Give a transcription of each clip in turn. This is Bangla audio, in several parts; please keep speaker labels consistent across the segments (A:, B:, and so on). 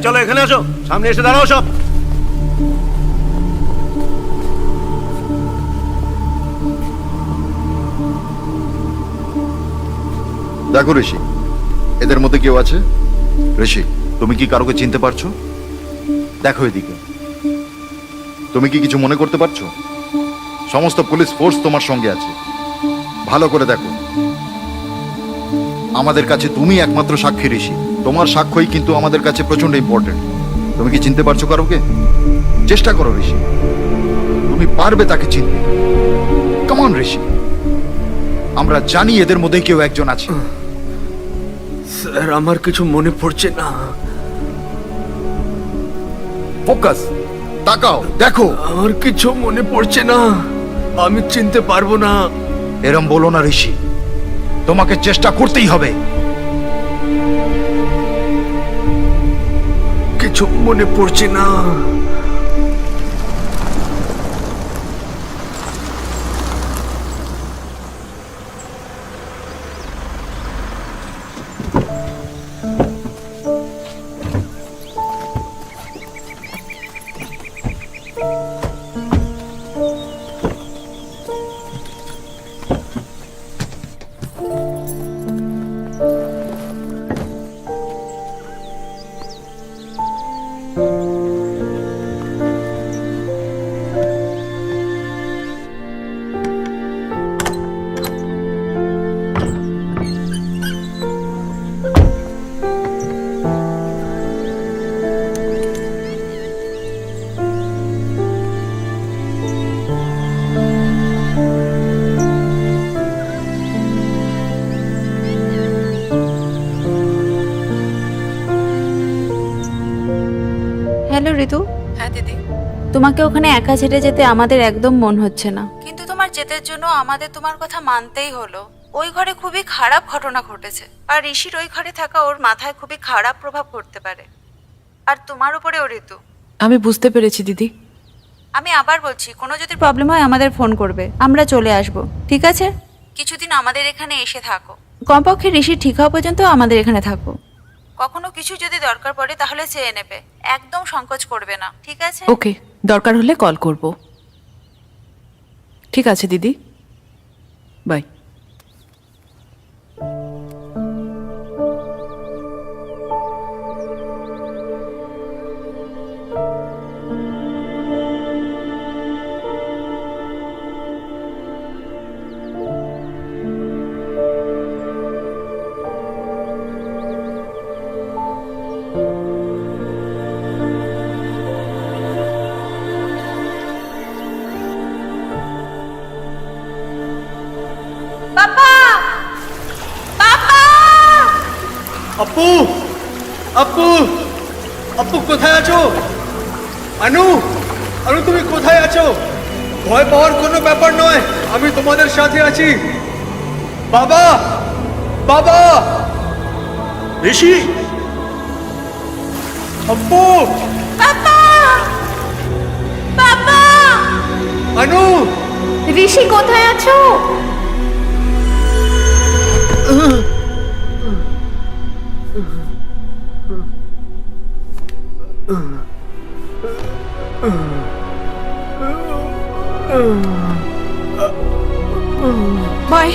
A: চলো এখানে আসো, সামনে এসে দাঁড়াও সব।
B: দেখো ঋষি, এদের মধ্যে কেউ আছে? ঋষি, তুমি কি কারোকে চিনতে পারছো? দেখো এদিকে, তুমি কি কিছু মনে করতে পারছো? সমস্ত পুলিশ ফোর্স তোমার সঙ্গে আছে, ভালো করে দেখো। আমাদের কাছে তুমি একমাত্র সাক্ষী ঋষি, তোমার সাক্ষ্যই কিন্তু আমাদের কাছে প্রচন্ড ইম্পর্টেন্ট। তুমি কি চিনতে পারছো কারোকে? চেষ্টা করো ঋষি, তুমি পারবে তাকে চিনতে। কেমন ঋষি, আমরা জানি এদের মধ্যে কেউ একজন আছে।
A: স্যার, আমার কিছু মনে পড়ছে না।
B: ফোকাস, তাকাও, দেখো।
A: আমার কিছু মনে পড়ছে না, আমি চিনতে পারবো না।
B: এরম বলো না ঋষি, তোমাকে চেষ্টা করতেই হবে।
A: কিছু মনে পড়ছে না।
C: হ্যালো ঋতু।
D: হ্যাঁ দিদি।
C: তোমাকে ওখানে একা ছেড়ে যেতে আমাদের একদম মন হচ্ছে না, কিন্তু তোমার জেদের জন্য আমাদের তোমার কথা মানতেই হলো। ওই ঘরে খুবই খারাপ ঘটনা ঘটেছে, আর ঋষির ওই ঘরে থাকা ওর মাথায় খুবই খারাপ প্রভাব পড়তে পারে, আর তোমার উপরে ও ঋতু।
D: আমি বুঝতে পেরেছি দিদি।
C: আমি আবার বলছি, কোনো যদি প্রবলেম হয় আমাদের ফোন করবে, আমরা চলে আসব, ঠিক আছে? কিছুদিন আমাদের এখানে এসে থাকো, কমপক্ষে ঋষি ঠিক হওয়া পর্যন্ত আমাদের এখানে থাকো। কখনো কিছু যদি দরকার পড়ে তাহলে চেয়ে নেবে, একদম সংকোচ করবে না, ঠিক আছে?
D: ওকে, দরকার হলে কল করব। ঠিক আছে দিদি, বাই।
A: আপু, আপু, আপু কোথায় আছো? আনু, আনু তুমি কোথায় আছো? ভয় পাওয়ার কোনো ব্যাপার নয়, আমি তোমাদের সাথে আছি। বাবা, বাবা, ঋষি, আপু, আনু,
C: ঋষি কোথায় আছো?
D: বাই।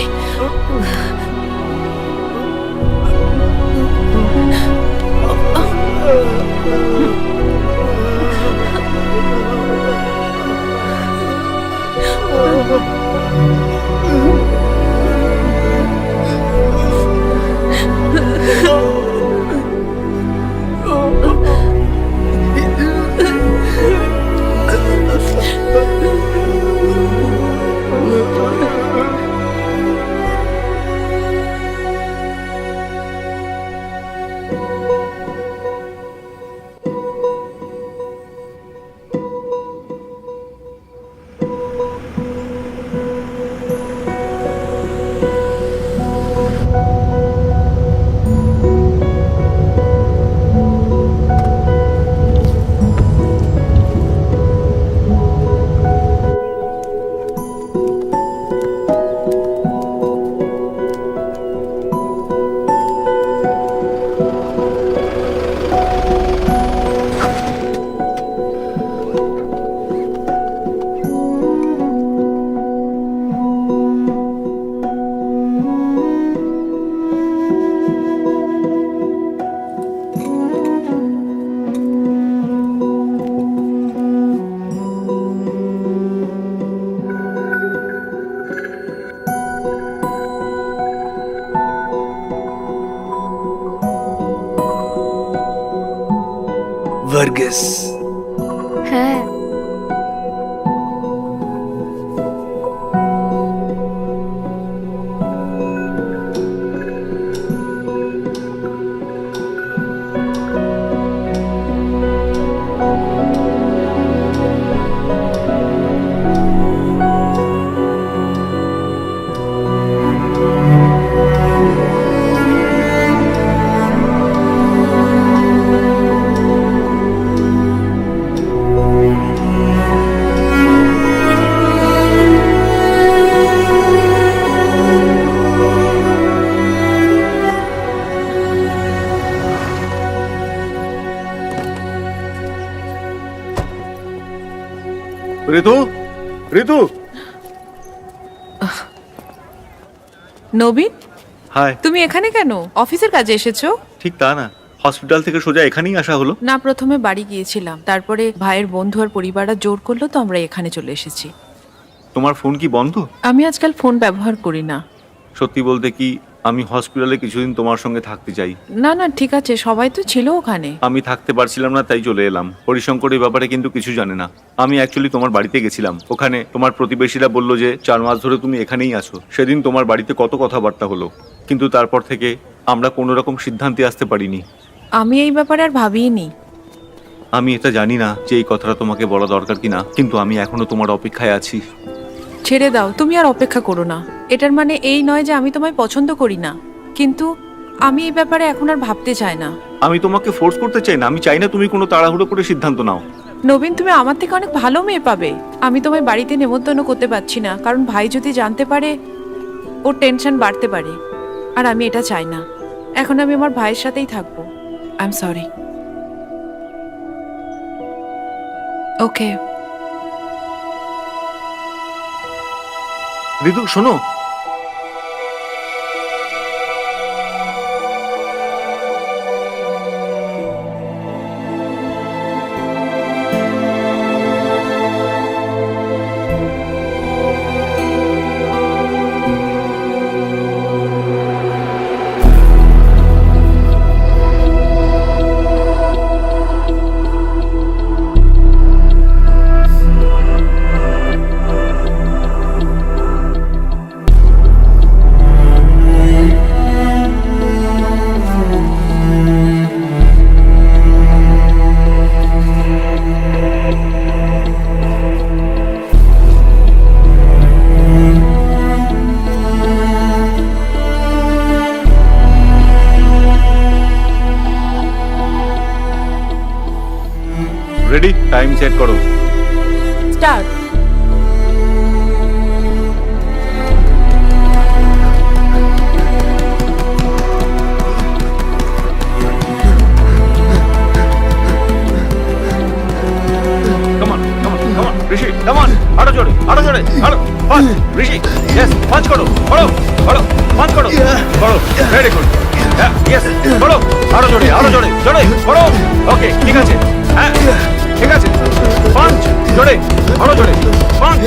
A: নার্গিস।
C: হ্যাঁ,
E: ঋতু, ঋতু।
D: নবীন,
E: হাই।
D: তুমি এখানে কেন? অফিসের কাজে এসেছো?
E: ঠিক তা না, হসপিটাল থেকে সোজা এখানেই আসা হলো।
D: না, প্রথমে বাড়ি গিয়েছিলাম, তারপরে ভাইয়ের বন্ধু আর পরিবাররা জোর করলো, তো আমরা এখানে চলে এসেছি।
E: তোমার ফোন কি বন্ধ?
D: আমি আজকাল ফোন ব্যবহার করি না।
E: সত্যি বলতে কি, আমি হসপিটালে কিছুদিন তোমার সঙ্গে থাকতে চাই।
D: না না, ঠিক আছে, সবাই তো ছিল ওখানে।
E: আমি থাকতে পারছিলাম না, তাই চলে এলাম। হরিশঙ্কর এই ব্যাপারে কিন্তু কিছু জানে না। আমি অ্যাকচুয়ালি তোমার বাড়িতে গেছিলাম। ওখানে তোমার প্রতিবেশীরা বললো যে 4 মাস ধরে তুমি এখানেই আছো। সেদিন তোমার বাড়িতে কত কথাবার্তা হলো, কিন্তু তারপর থেকে আমরা কোনো রকম সিদ্ধান্তে আসতে পারিনি।
D: আমি এই ব্যাপারে আর ভাবিনি।
E: আমি এটা জানি না যে এই কথাটা তোমাকে বলা দরকার কিনা, কিন্তু আমি এখনো তোমার অপেক্ষায় আছি।
D: ছেড়ে দাও, তুমি আর অপেক্ষা করো না। এটার মানে এই নয় যে আমি তোমায় পছন্দ করি না, কিন্তু আমি এই ব্যাপারে এখন আর ভাবতে চাই না।
E: আমি তোমাকে ফোর্স করতে চাই না, আমি চাই না তুমি কোনো তাড়াহুড়ো করে সিদ্ধান্ত নাও।
D: নবীন, তুমি আমার থেকে অনেক ভালো মেয়ে পাবে। আমি তোমায় বাড়িতে নেমন্তন্ন করতে পারছি না, কারণ ভাই যদি জানতে পারে ওর টেনশন বাড়তে পারে, আর আমি এটা চাই না। এখন আমি আমার ভাইয়ের সাথেই থাকবো। I am sorry. Okay.
E: Ritu শোনো, রেডি, টাইম সেট করো।
D: Start.
E: Come on, come on, come on, Rishi, come on, আরো জোরে, আরো জোরে, আরো, পাঁচ, ঋষি, yes, পাঁচ করো, করো, করো, পাঁচ করো, করো, very good, yeah, yes, করো, আরো জোরে, জোরে, করো, okay, ঠিক আছে, হ্যাঁ, ঠিক আছে, পাঁচ, জোরে, আরো জোরে, পাঁচ,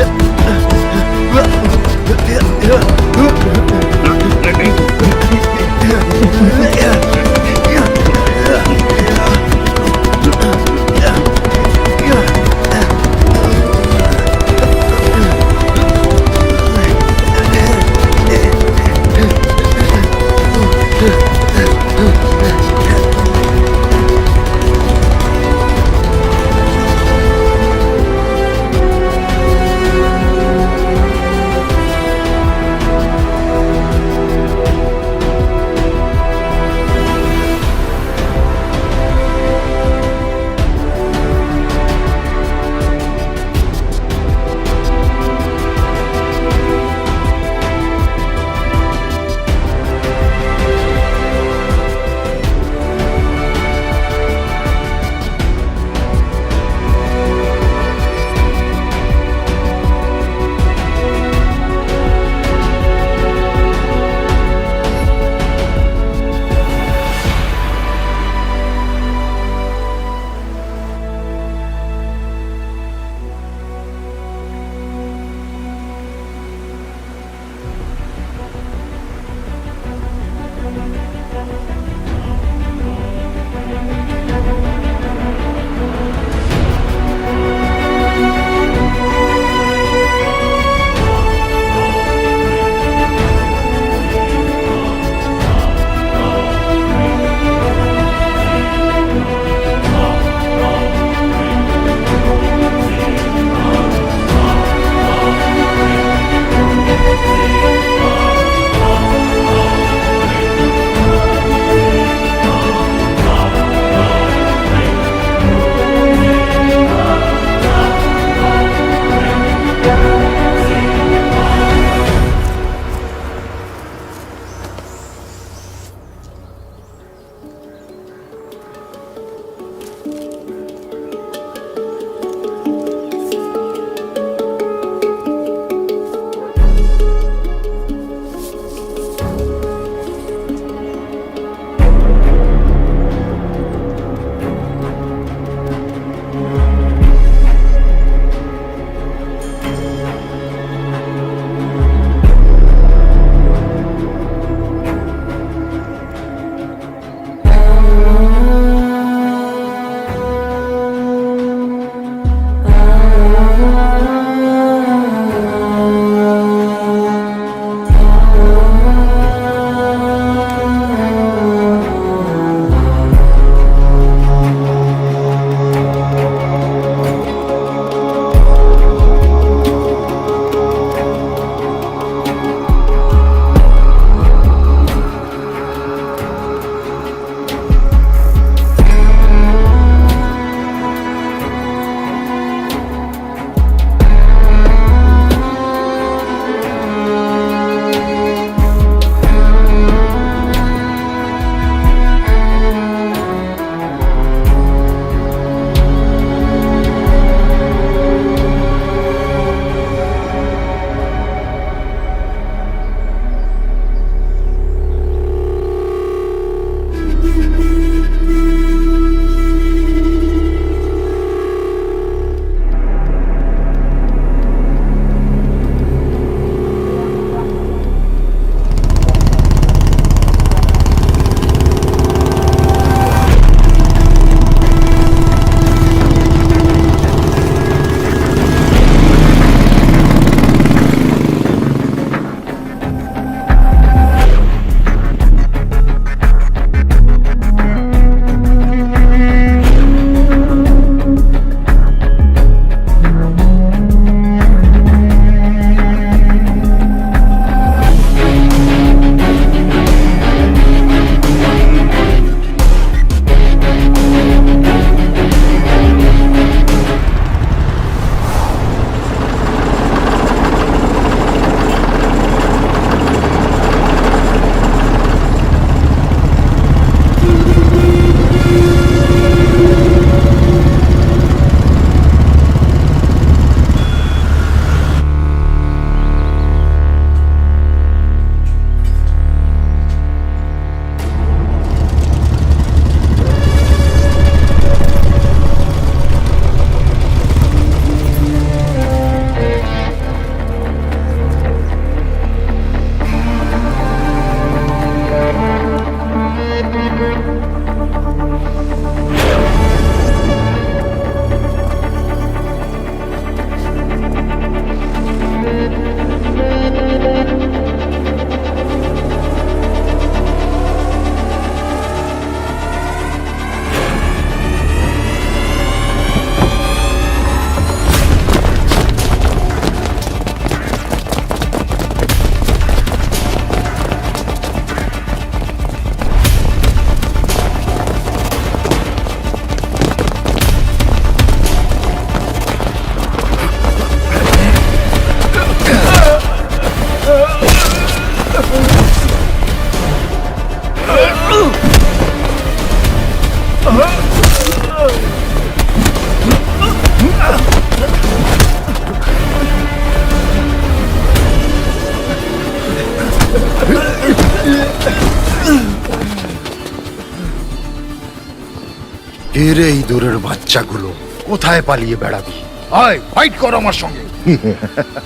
B: রে ইঁদুরের বাচ্চাগুলো, কোথায় পালিয়ে বেড়াবি? আয় ফাইট কর আমার সঙ্গে।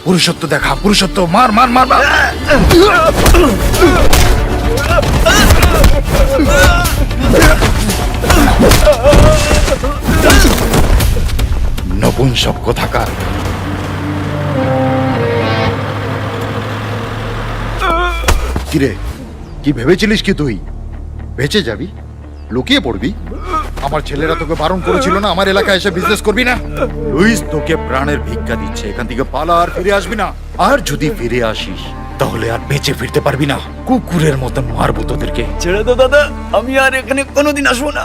B: পুরুষত্ব দেখা, পুরুষত্ব, মার মার মার মার। নপুংসক কোথাকার। কিরে, কি ভেবেছিলিস কি তুই বেঁচে যাবি, লুকিয়ে পড়বি? আমার ছেলেরা তোকে বারণ করেছিল না আমার এলাকায় এসে বিজনেস করবি না? লুইস তোকে প্রাণের ভিক্ষা দিচ্ছে, এখান থেকে পালা, আর ফিরে আসবি না। আর যদি ফিরে আসিস তাহলে আর বেঁচে ফিরতে পারবি না। কুকুরের মতন মারবো তোদেরকে।
A: ছেড়ে দাও দাদা, আমি আর এখানে কোনোদিন আসবো না।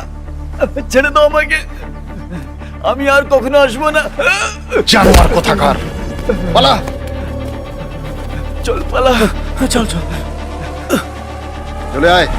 A: ছেড়ে দাও আমাকে, আমি আর কখনো আসবো না।
B: জানোয়ার কোথাকার, পালা।
A: চল পালা, চল চল।
B: চলে আয়।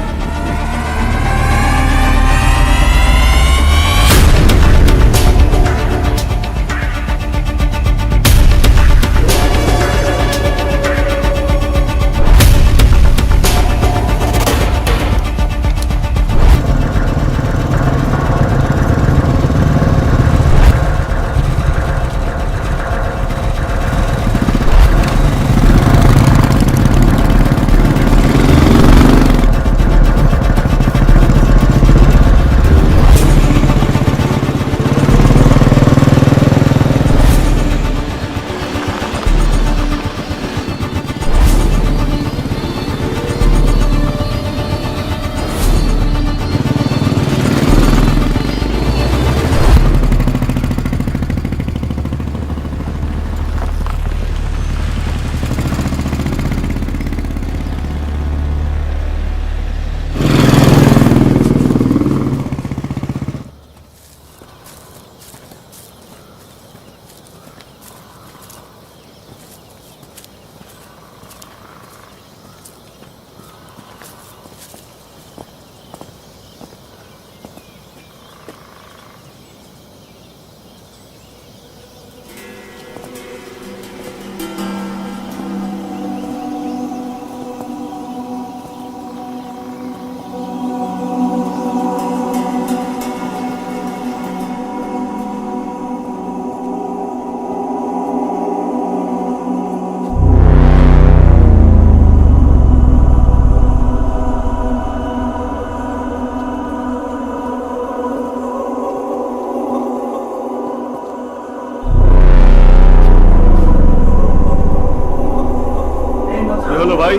E: ভাই,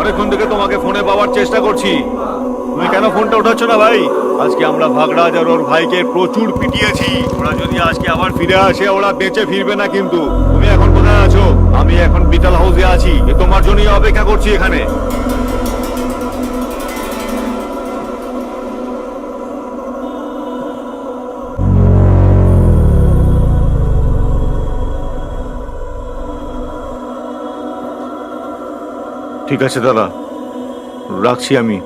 E: অনেকক্ষণ থেকে তোমাকে ফোনে পাওয়ার চেষ্টা করছি, তুমি কেন ফোনটা উঠাচ্ছ না ভাই? আজকে আমরা ভাগরাজ আর ওর ভাইকে প্রচুর পিটিয়েছি। ওরা যদি আজকে আবার ফিরে আসে ওরা বেঁচে ফিরবে না কিন্তু। তুমি এখন কোথায় আছো? আমি এখন বিটাল হাউসে আছি, তোমার জন্যই অপেক্ষা করছি এখানে। ঠিক আছে দাদা, রাখছি আমি।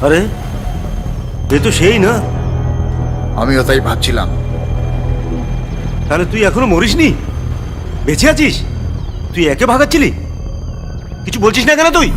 F: আরে এ তো সেই না।
B: আমিও তাই ভাবছিলাম।
F: তাহলে তুই এখনো মরিসনি, বেঁচে আছিস? তুই একে ভাগাচ্ছিলি, কিছু বলছিস না কেন তুই?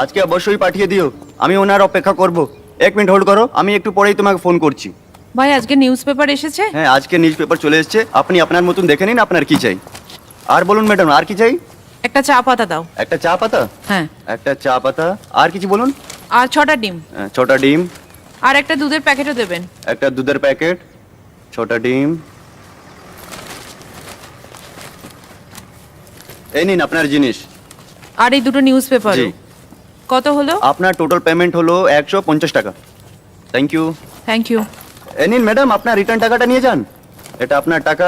A: আজকে অবশ্যই পাঠিয়ে দিও, আমি ওনার অপেক্ষা করব। 1 মিনিট হোল্ড করো, আমি একটু পরেই তোমাকে ফোন করছি।
D: ভাই আজকে নিউজ পেপার এসেছে?
A: হ্যাঁ, আজকে নিউজ পেপার চলে এসেছে, আপনি আপনার মতন দেখে নিন আপনার কি চাই। আর বলুন ম্যাডাম, আর কি চাই?
D: একটা চা পাতা দাও।
A: একটা চা পাতা?
D: হ্যাঁ।
A: একটা চা পাতা, আর কিছু বলুন।
D: আর 6টা ডিম।
A: 6টা ডিম।
D: আর একটা দুধের প্যাকেটও দেবেন।
A: একটা দুধের প্যাকেট, 6টা ডিম। এই নিন আপনার জিনিস।
D: আর এই দুটো নিউজ পেপার।
A: জি।
D: কত হলো?
A: আপনার টোটাল পেমেন্ট হলো 150 টাকা। Thank you.
D: Thank you.
A: এই নিন ম্যাডাম, আপনার রিটার্ন টাকাটা নিয়ে যান, এটা আপনার টাকা।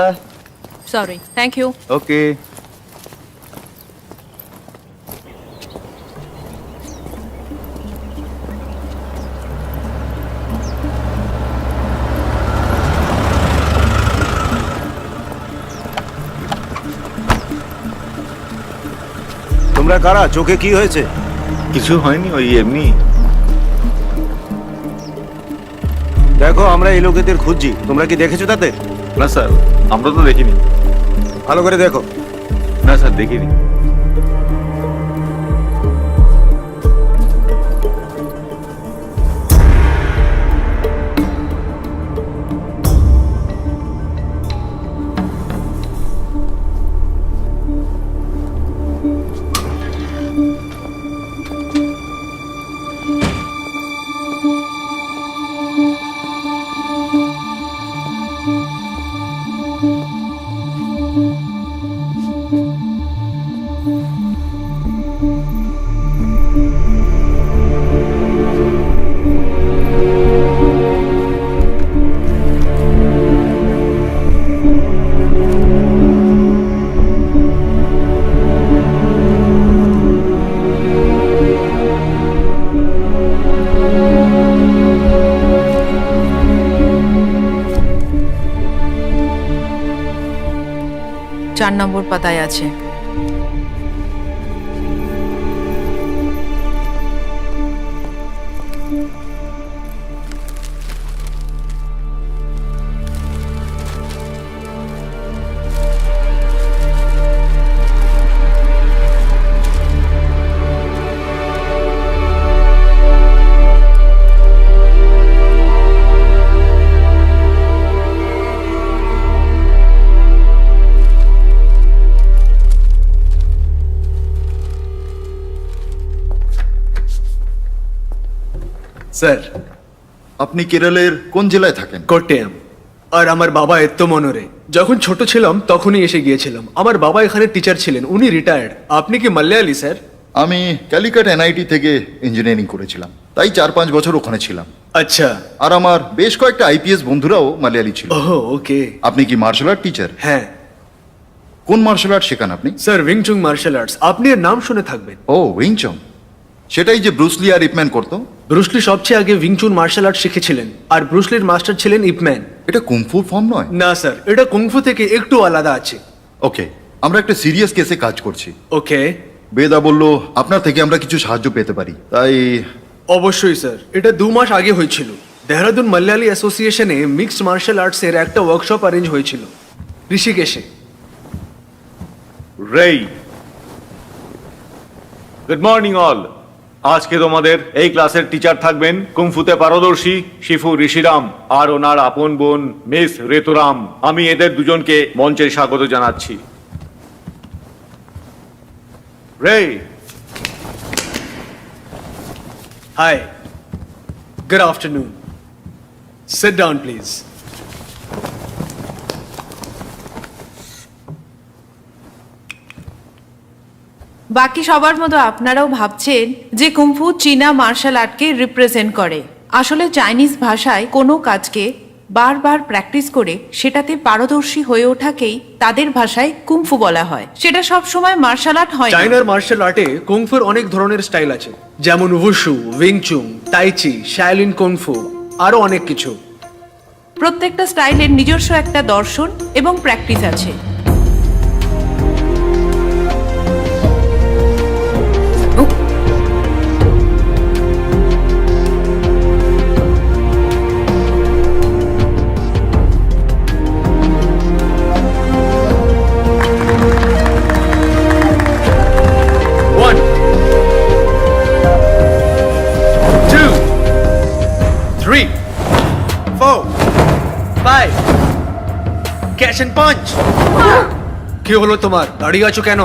D: সরি। Thank you.
A: ওকে।
F: তোমরা কারা? চোখে কি হয়েছে?
E: কিছু হয়নি, ওই এমনি।
F: দেখো, আমরা এই লোকেদের খুঁজছি, তোমরা কি দেখেছো তাদের?
E: না স্যার, আমরা তো দেখিনি।
F: ভালো করে দেখো।
E: না স্যার, দেখিনি।
D: চার নম্বর পাতায় আছে।
G: স্যার,
B: আপনি কেরলের কোন জেলায় থাকেন?
G: কোট্টেয়াম। আর আমার বাবা এত্তমনরে। যখন ছোট ছিলাম তখনই এসে গিয়েছিলাম। আমার বাবা এখানে টিচার ছিলেন, উনি রিটায়ার্ড। আপনি কি মালয়ালি স্যার?
B: আমি ক্যালিকাট এনআইটি থেকে ইঞ্জিনিয়ারিং করেছিলাম। তাই 4-5 বছর ওখানে ছিলাম।
G: আচ্ছা।
B: আর আমার বেশ কয়েকটা আইপিএস বন্ধুরাও মালয়ালি ছিল।
G: ওহ, ওকে।
B: আপনি কি মার্শাল আর্ট টিচার?
G: হ্যাঁ
B: কোন মার্শাল আর্ট শেখান আপনি?
G: স্যার, উইংচুং মার্শাল আর্টস, আপনি এর নাম শুনে থাকবেন।
B: ও, উইংচং। সেটাই যে ব্রুসলি আর ইপম্যান করতো।
G: ব্রুসলি সবচেয়ে আগে উইংচুন মার্শাল আর্ট শিখেছিলেন, আর ব্রুসলির মাস্টার ছিলেন ইপম্যান।
B: এটা কুংফু ফর্ম নয়?
G: না স্যার, এটা কুংফু থেকে একটু আলাদা আছে।
B: ওকে, আমরা একটা সিরিয়াস কেসে কাজ করছি।
G: ওকে।
B: বেদা বলল আপনার থেকে আমরা কিছু সাহায্য পেতে পারি, তাই
G: অবশ্যই স্যার, এটা 2 মাস আগে হয়েছিল। দেহরাদুন মালয়ালি অ্যাসোসিয়েশনে মিক্সড মার্শাল আর্টসের একটা ওয়ার্কশপ অ্যারেঞ্জ হয়েছিল ঋষিকেশে।
E: রেই, গুড মর্নিং অল। আজকে তোমাদের এই ক্লাসের টিচার থাকবেন কুংফুতে পারদর্শী শিফু ঋষিরাম আর ওনার আপন বোন মিস রেতুরাম। আমি এদের দুজনকে মঞ্চে স্বাগত জানাচ্ছি। রেই।
G: Hi, good afternoon. Sit down please.
D: বাকি সবার মতো আপনারাও ভাবছেন যে কুংফু চীনা মার্শাল আর্টকে রিপ্রেজেন্ট করে। আসলে চাইনিজ ভাষায় কোনো কাজকে বারবার প্র্যাকটিস করে সেটাতে পারদর্শী হয়ে ওঠাকেই তাদের ভাষায় কুংফু বলা হয়। সেটা সব সময় মার্শাল আর্ট হয় না।
G: চাইনার মার্শাল আর্টে কুংফুর অনেক ধরনের স্টাইল আছে, যেমন উশু, উইংচুং, তাইচি, শাওলিন কুংফু, আরো অনেক কিছু।
D: প্রত্যেকটা স্টাইলের নিজস্ব একটা দর্শন এবং প্র্যাকটিস আছে।
G: One, two, three, four, five. Catch and punch. কি হলো তোমার? দাঁড়িয়ে আছো কেন?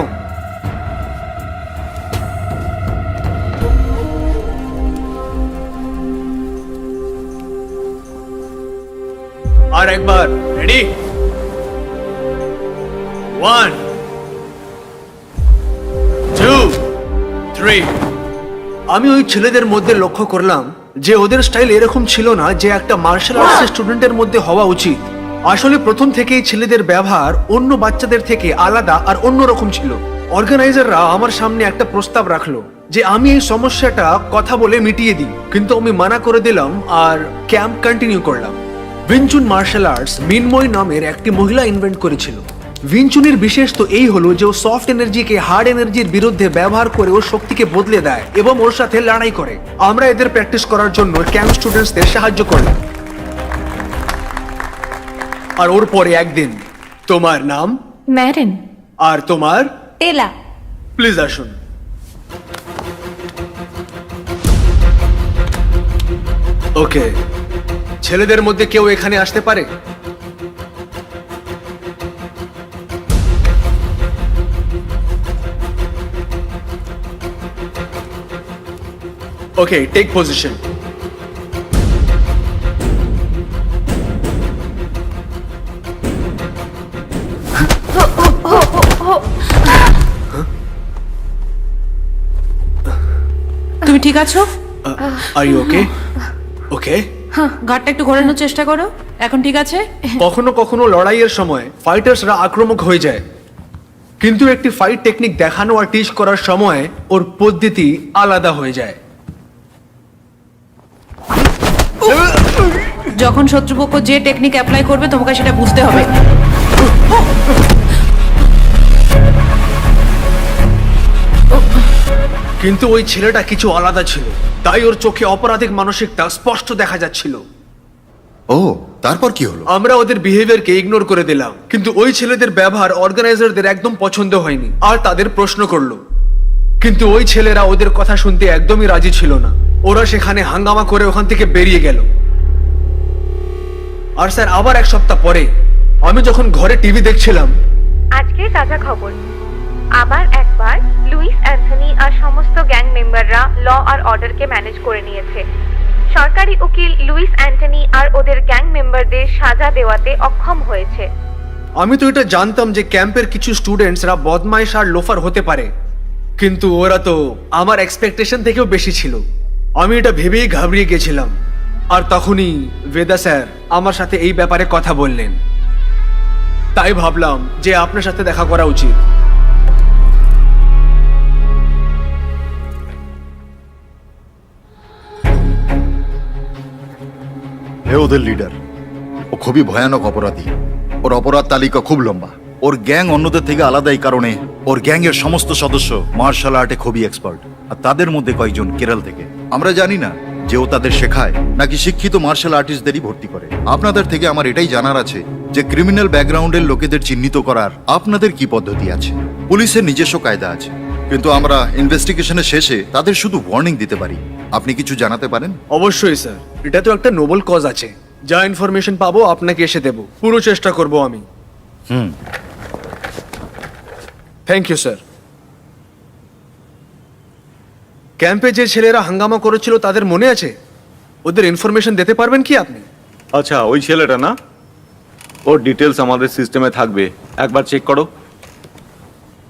G: আর একবার, রেডি? 1, 2, 3. আমি ওই ছেলেদের মধ্যে লক্ষ্য করলাম যে ওদের স্টাইল এরকম ছিল না যে একটা মার্শাল আর্টস স্টুডেন্টের মধ্যে হওয়া উচিত। আসলে প্রথম থেকেই ছেলেদের ব্যবহার অন্য বাচ্চাদের থেকে আলাদা আর অন্যরকম ছিল। অর্গানাইজাররা আমার সামনে একটা প্রস্তাব রাখলো যে আমি এই সমস্যাটা কথা বলে মিটিয়ে দিই, কিন্তু আমি মানা করে দিলাম আর ক্যাম্প কন্টিনিউ করলাম। উইংচুন মার্শাল আর্টস মিনময় নামের একটি মহিলা ইনভেন্ট করেছিল। উইংচুনের বিশেষ তো এই হলো যে ও সফট এনার্জিকে হার্ড এনার্জির বিরুদ্ধে ব্যবহার করে ওর শক্তিকে বদলে দেয় এবং ওর সাথে লড়াই করে। আমরা এদের প্র্যাকটিস করার জন্য ক্যাম্প স্টুডেন্টসদের সাহায্য করলাম। আর ওর পরে একদিন, তোমার নাম?
C: ম্যারেন।
G: আর তোমার?
C: এলা।
G: প্লিজ আসুন। ওকে, ছেলেদের মধ্যে কেউ এখানে আসতে পারে? Okay, take position.
D: তুমি ঠিক আছো?
G: Are you okay? Okay?
D: ঘাটটা একটু ঘোরানোর চেষ্টা করো। এখন ঠিক আছে?
G: কখনো কখনো লড়াইয়ের সময় ফাইটার্সরা আক্রমক হয়ে যায়, কিন্তু একটি ফাইট টেকনিক দেখানো আর টিচ করার সময় ওর পদ্ধতি আলাদা হয়ে যায়।
D: যখন শত্রুপক্ষ যে টেকনিক অ্যাপ্লাই করবে তোমাকে সেটা বুঝতে হবে।
G: কিন্তু ওই ছেলেটা কিছু আলাদা ছিল, তাই ওর চোখে অপরাধিক মানসিকতা স্পষ্ট দেখা যাচ্ছিল।
B: ও, তারপর কি হলো?
G: আমরা ওদের বিহেভিয়ারকে ইগনোর করে দিলাম, কিন্তু ওই ছেলেদের ব্যবহার অর্গানাইজারদের একদম পছন্দ হয়নি আর তাদের প্রশ্ন করলো। কিন্তু ওই ছেলেরা ওদের কথা শুনতে একদমই রাজি ছিল না। ওরা সেখানে হাঙ্গামা করে ওখান থেকে বেরিয়ে গেল। আর স্যার, আবার 1 সপ্তাহ পরে আমি যখন ঘরে টিভি দেখছিলাম,
H: আজকে তাজা খবর। আবার একবার লুইস অ্যান্থনি আর সমস্ত গ্যাং মেম্বাররা ল আর অর্ডারকে ম্যানেজ করে নিয়েছে। সরকারি উকিল লুইস অ্যান্টনি আর ওদের গ্যাং মেম্বারদের সাজা দেওয়াতে অক্ষম হয়েছে।
G: আমি তো এটা জানতাম যে ক্যাম্পের কিছু স্টুডেন্টসরা বদমাইশ আর লোফার হতে পারে, কিন্তু ওরা তো আমার এক্সপেকটেশন থেকেও বেশি ছিল। আমি এটা ভেবেই ঘাবড়িয়ে গেছিলাম, আর তখনই বেদা স্যার আমার সাথে এই ব্যাপারে কথা বললেন। তাই ভাবলাম যে আপনার সাথে দেখা করা উচিত।
B: হে ওদের লিডার, ও খুবই ভয়ানক অপরাধী। ওর অপরাধ তালিকা খুব লম্বা। ওর গ্যাং অন্যদের থেকে আলাদা এই কারণে ওর গ্যাংয়ের সমস্ত সদস্য মার্শাল আর্টে খুবই এক্সপার্ট, আর তাদের মধ্যে কয়েকজন কেরল থেকে। আমরা জানি না যে ও তাদের শেখায় নাকি শিক্ষিত মার্শাল আর্টিস্টদেরই ভর্তি করে। আপনাদের থেকে আমার এটাই জানার আছে যে ক্রিমিনাল ব্যাকগ্রাউন্ডের লোকেদের চিহ্নিত করার আপনাদের কি পদ্ধতি আছে। পুলিশের নিজস্ব কায়দা আছে, কিন্তু আমরা ইনভেস্টিগেশনের শেষে তাদের শুধু ওয়ার্নিং দিতে পারি। আপনি কিছু জানাতে পারেন?
G: অবশ্যই স্যার, এটা তো একটা নোবেল কজ আছে। যা ইনফরমেশন পাবো আপনাকে এসে দেব, পুরো চেষ্টা করব আমি। Thank you sir. ক্যাম্পে যে ছেলেরা হাঙ্গামা করেছিল তাদের মনে আছে? ওদের ইনফরমেশন দিতে পারবেন কি আপনি?
E: আচ্ছা, ওই ছেলেটা না, ওর ডিটেলস আমাদের সিস্টেমে থাকবে, একবার চেক করো।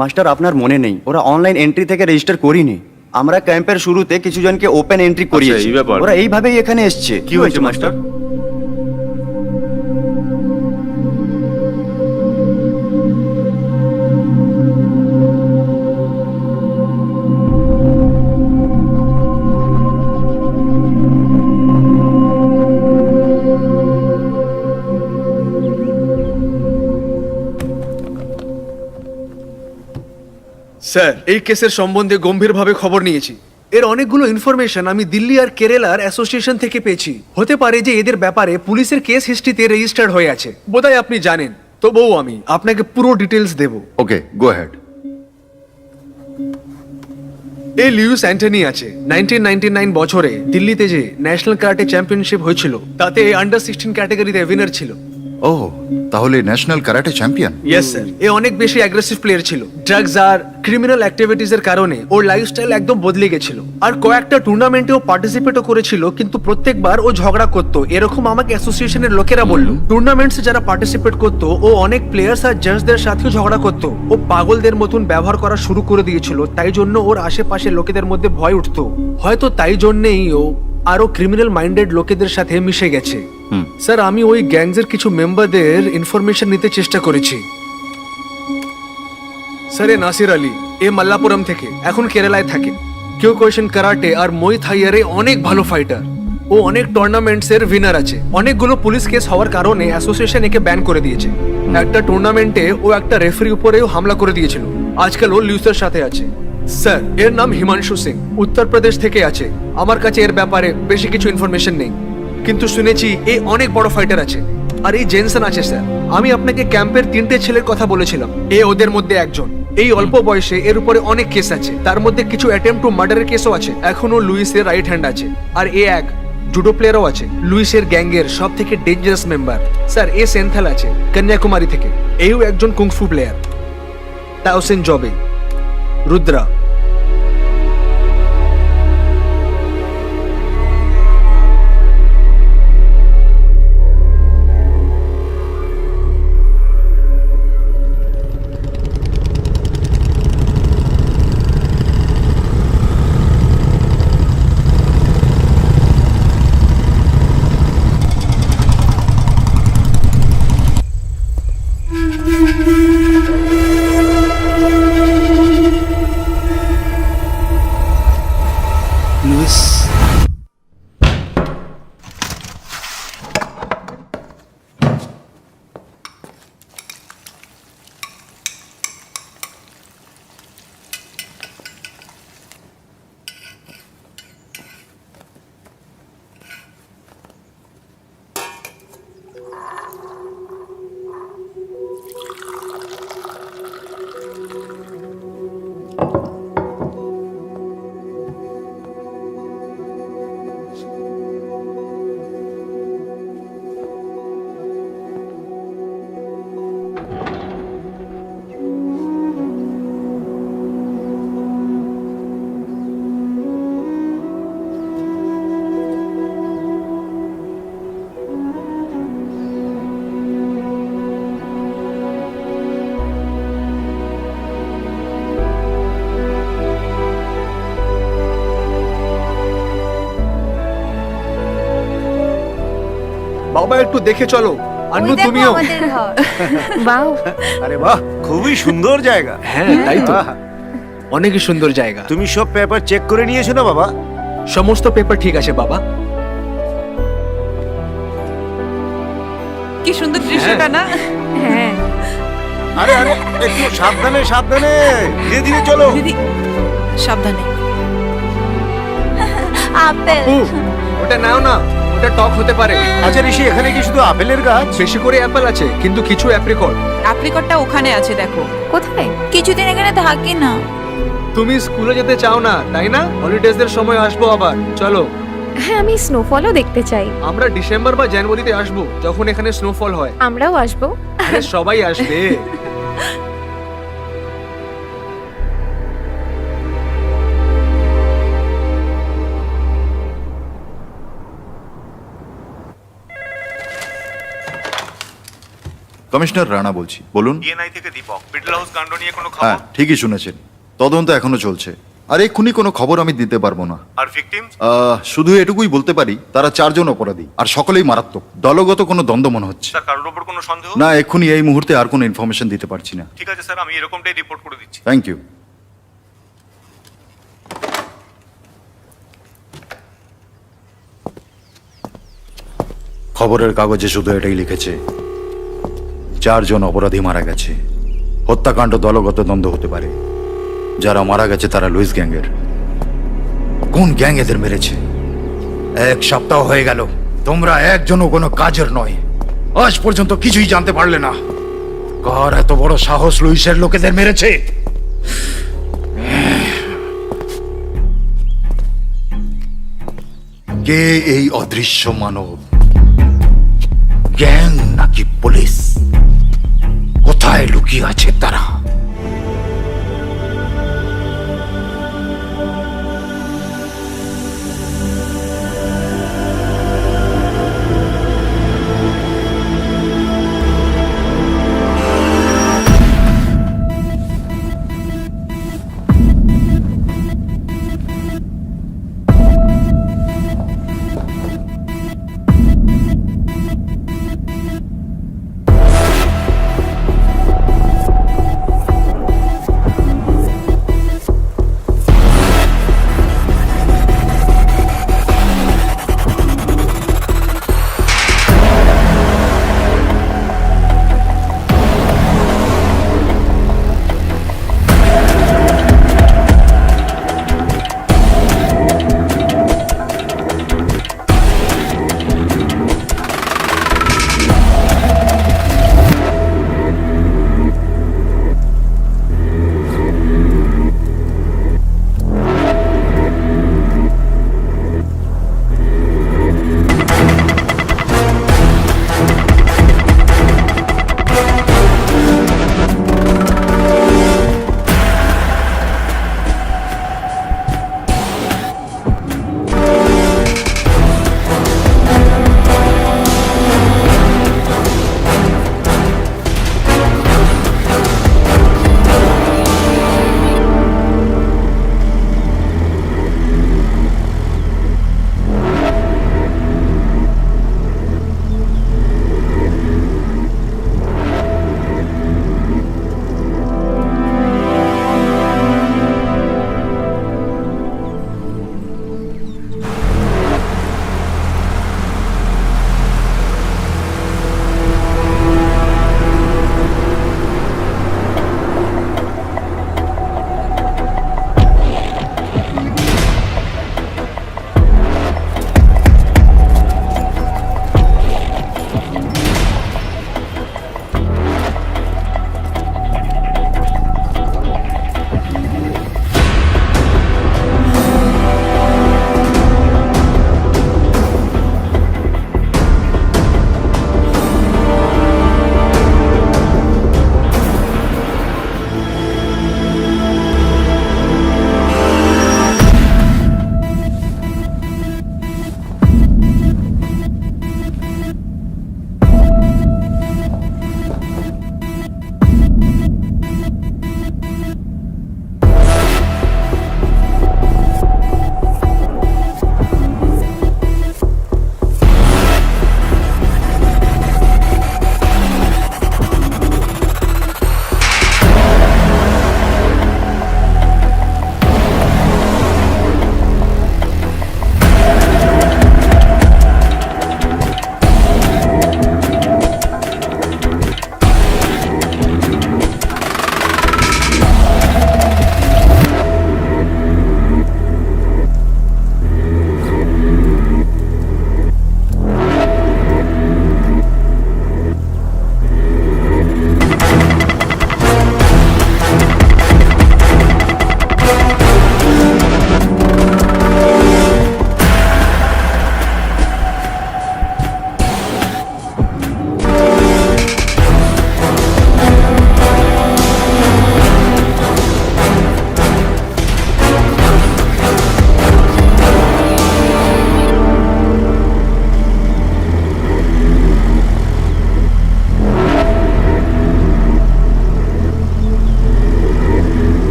I: মাস্টার আপনার মনে নেই, ওরা অনলাইন এন্ট্রি থেকে রেজিস্টার করিনি। আমরা ক্যাম্পের শুরুতে কিছু জনকে ওপেন এন্ট্রি করিয়েছি।
E: এই ব্যাপার।
I: ওরা এইভাবেই এখানে এসছে।
E: কি হয়েছে মাস্টার?
G: স্যার, এই কেসের সম্বন্ধে গম্ভীরভাবে খবর নিয়েছি। এর অনেকগুলো ইনফরমেশন আমি দিল্লি আর কেরালার অ্যাসোসিয়েশন থেকে পেয়েছি। হতে পারে যে এদের ব্যাপারে পুলিশের কেস হিস্ট্রিতে রেজিস্টার্ড হয়ে আছে, বোধহয় আপনি জানেন। তবুও আমি আপনাকে পুরো ডিটেলস দেব।
B: ওকে, গো হেড।
G: এই লুইস অ্যান্টনি আছে। 1999 বছরে দিল্লিতে যে ন্যাশনাল কারাটে চ্যাম্পিয়নশিপ হয়েছিল তাতে আন্ডার 16 ক্যাটাগরিতে উইনার ছিল।
B: ও, তাহলে national karate champion?
G: Yes sir. এ অনেক বেশি অ্যাগ্রেসিভ প্লেয়ার ছিল। ড্রাগস আর ক্রিমিনাল অ্যাক্টিভিটিজ এর কারণে ওর লাইফস্টাইল একদম বদলে গেছিল। আর কয়েকটা টুর্নামেন্টেও পার্টিসিপেটও করেছিল, কিন্তু প্রত্যেকবার ও ঝগড়া করতো, এরকম আমাকে অ্যাসোসিয়েশনের লোকেরা বলল। টুর্নামেন্টসে যারা পার্টিসিপেট করতো ও অনেক প্লেয়ার্স আর জাজদের সাথেও ঝগড়া করতো। ও পাগলদের মতন ব্যবহার করা শুরু করে দিয়েছিল, তাই জন্য ওর আশেপাশে লোকেদের মধ্যে ভয় উঠতো। হয়তো তাই জন্যেই ও আরো ক্রিমিনাল মাইন্ডেড লোকেদের সাথে মিশে গেছে। স্যার, আমি ওই গ্যাংসের কিছু মেম্বারদের ইনফরমেশন নিতে চেষ্টা করেছি। স্যার, এ নাসির আলী, এ মাল্লাপুরম থেকে, এখন কেরালায় থাকে। কিয়োকুশিন কারাটে আর মই থাইয়ারে অনেক ভালো ফাইটার। ও অনেক টুর্নামেন্টস এর উইনার আছে। অনেকগুলো পুলিশ কেস হওয়ার কারণে অ্যাসোসিয়েশন একে ব্যান করে দিয়েছে। একটা টুর্নামেন্টে ও একটা রেফারি উপরেও হামলা করে দিয়েছিল। আজকাল ও লুইসের সাথে আছে। স্যার, এর নাম হিমাংশু সিং, উত্তরপ্রদেশ থেকে আছে। আমার কাছে এর ব্যাপারে বেশি কিছু ইনফরমেশন নেই, কিন্তু শুনেছি এ অনেক বড় ফাইটার আছে। আর এই জেনসন আছে স্যার। আমি আপনাকে ক্যাম্পের 3টে ছেলের কথা বলেছিলাম, এ ওদের মধ্যে একজন। এই অল্প বয়সে এর উপরে অনেক কেস আছে, তার মধ্যে কিছু অ্যাটেম্প টু মার্ডারের কেসও আছে। এখনো লুইসের রাইট হ্যান্ড আছে। আর এ এক জুডো প্লেয়ারও আছে, লুইসের গ্যাংয়ের সব থেকে ডেঞ্জারাস মেম্বার। স্যার, এ সেন্থাল আছে কন্যাকুমারী থেকে, এও একজন কুংফু প্লেয়ার। তাওসিন জবে, রুদ্রা। বাবা একটু দেখে চলো। আন্নু
C: ওই দেখো
G: তুমিও।
C: আমাদের ঘর।
H: বাহ,
F: আরে বাহ, খুবই সুন্দর জায়গা।
G: হ্যাঁ তাই তো,
F: আহা,
G: অনেকই সুন্দর জায়গা।
F: তুমি সব পেপার চেক করে নিয়েছো না বাবা?
G: সমস্ত পেপার ঠিক আছে বাবা।
D: কি সুন্দর দৃশ্যটা না?
H: হ্যাঁ।
F: আরে আরে, একটু সাবধানে সাবধানে, ধীরে ধীরে চলো।
D: দিদি সাবধানে।
C: আপেল।
G: ও, ওটা নাও না, ওটা টক হতে পারে।
F: আচ্ছা ঋষি, এখানে কি শুধু আপেলের গাছ?
G: বেশি করে অ্যাপেল আছে, কিন্তু কিছু অ্যাপ্রিকট।
D: অ্যাপ্লিকটটা ওখানে আছে দেখো।
H: কোথায়?
C: কিছুদিন এখানে থাকি না।
G: তুমি স্কুলে যেতে চাও না তাই না? হলিডেজদের সময় আসবো আবার, চলো।
H: হ্যাঁ, আমি স্নোফলও দেখতে চাই।
G: আমরা ডিসেম্বর বা জানুয়ারিতে আসবো, যখন এখানে স্নোফল হয়।
H: আমরাও আসবো।
G: আরে সবাই আসবে।
B: কমিশনার রানা বলছি, বলুন।
E: ডিএনআই থেকে দীপক, মিডল হাউস কাণ্ড নিয়ে কোনো
B: হ্যাঁ, ঠিকই শুনেছেন, তদন্ত এখনো চলছে। আর এক্ষুনি কোনো খবর আমি দিতে পারবো না।
E: আর ভিকটিমস?
B: শুধু এটুকুই বলতে পারি, তারা 4 জন অপরাধী, আর সকলেই মারাত্মক। দলগত কোনো দ্বন্দ্ব মনে হচ্ছে
E: স্যার, কারোর উপর কোনো সন্দেহ?
B: না। এক্ষুনি এই মুহূর্তে আর কোনো ইনফরমেশন দিতে পারছি না।
E: ঠিক আছে স্যার, আমি এরকমটাই রিপোর্ট করে দিচ্ছি।
B: Thank you. খবরের কাগজে শুধু এটাই লিখেছে, 4 জন অপরাধী মারা গেছে। হত্যাকাণ্ড দলগত দ্বন্দ্ব হতে পারে। যারা মারা গেছে তারা লুইস গ্যাংয়ের। কোন গ্যাং এদের মেরেছে? 1 সপ্তাহ হয়ে গেল, তোমরা একজনও কোনো কাজের নয়। আজ পর্যন্ত কিছুই জানতে পারলে না। কার এত বড় সাহস লুইসের লোকেদের মেরেছে? কে এই অদৃশ্য মানব? গ্যাং নাকি পুলিশ? কোথায় লুকিয়ে আছে তারা?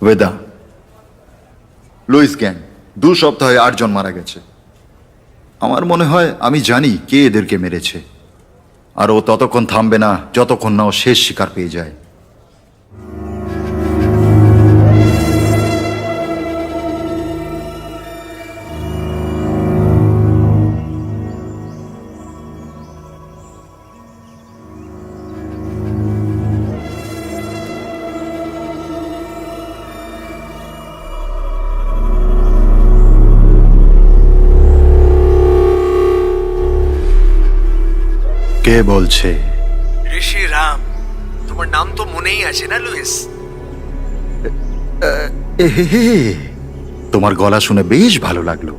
B: ওয়েদা, লুইস গ্যাং 2 সপ্তাহে 8 জন মারা গেছে। আমার মনে হয় আমি জানি কে এদেরকে মেরেছে, আর ও ততক্ষণ থামবে না যতক্ষণ না ও শেষ শিকার পেয়ে যায়। কে বলছে?
G: ঋষি রাম, তোমার নাম তো মনেই আছে না লুইস?
B: এহে, তোমার গলা শুনে বেশ ভালো লাগলো।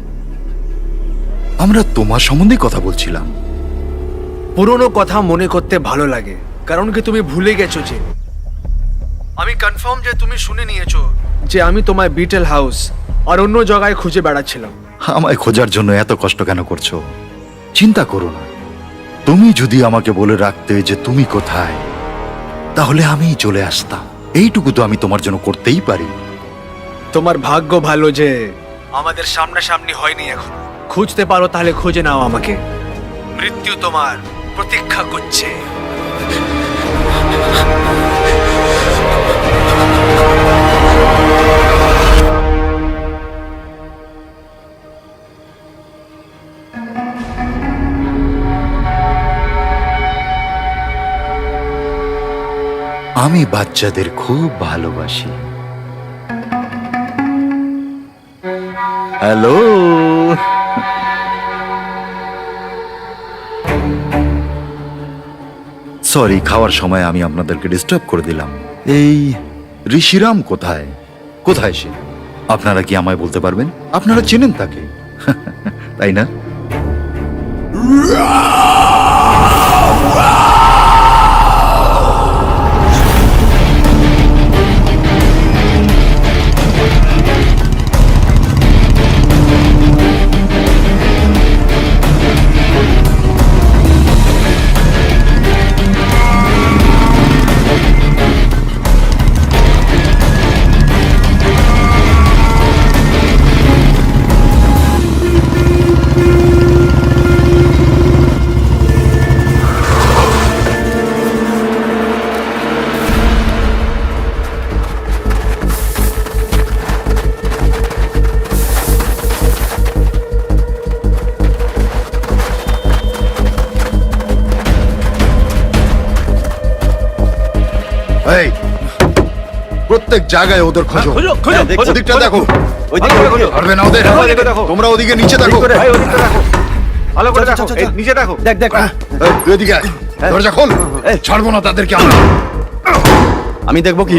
B: আমরা তোমার সম্বন্ধে কথা বলছিলাম।
G: পুরনো কথা মনে করতে ভালো লাগে, কারণ কি তুমি ভুলে গেছো যে আমি কনফার্ম যে তুমি শুনে নিয়েছো যে আমি তোমায় বিটেল হাউস আর অন্য জায়গায় খুঁজে বেড়াচ্ছিলাম।
B: আমায় খোঁজার জন্য এত কষ্ট কেন করছো? চিন্তা করো না, তুমি যদি আমাকে বলে রাখতে যে তুমি কোথায়, তাহলে আমি চলে আসতাম। এইটুকু তো আমি তোমার জন্য করতেই পারি।
G: তোমার ভাগ্য ভালো যে আমাদের সামনাসামনি হয়নি এখন। খুঁজতে পারো তাহলে খুঁজে নাও আমাকে। মৃত্যু তোমার প্রতীক্ষা করছে।
B: আমি বাচ্চাদের খুব ভালোবাসি। হ্যালো, সরি, খাওয়ার সময় আমি আপনাদেরকে ডিস্টার্ব করে দিলাম। এই ঋষিরাম কোথায়? কোথায় সে? আপনারা কি আমায় বলতে পারবেন? আপনারা চেনেন তাকে, তাই না? এই, প্রত্যেক জায়গায় ওদের খোঁজো।
E: খোঁজো, খোঁজো, খোঁজো,
B: ওদিকটা
E: খোঁজো।
B: দেখো।
E: ওইদিকে খোঁজো।
B: পারবে না ওদের?
E: দেখো, ওদিকে দেখো।
B: তোমরা ওদিকে নিচে দেখো।
E: ভাই, ওদিকটা দেখো। ভালো করে দেখো, এই নিচে দেখো।
I: দেখ দেখ
B: এই, তুই এদিকে আয়। দরজা খোল। ছাড়বো না তাদেরকে আমরা।
I: আমি দেখবো কি?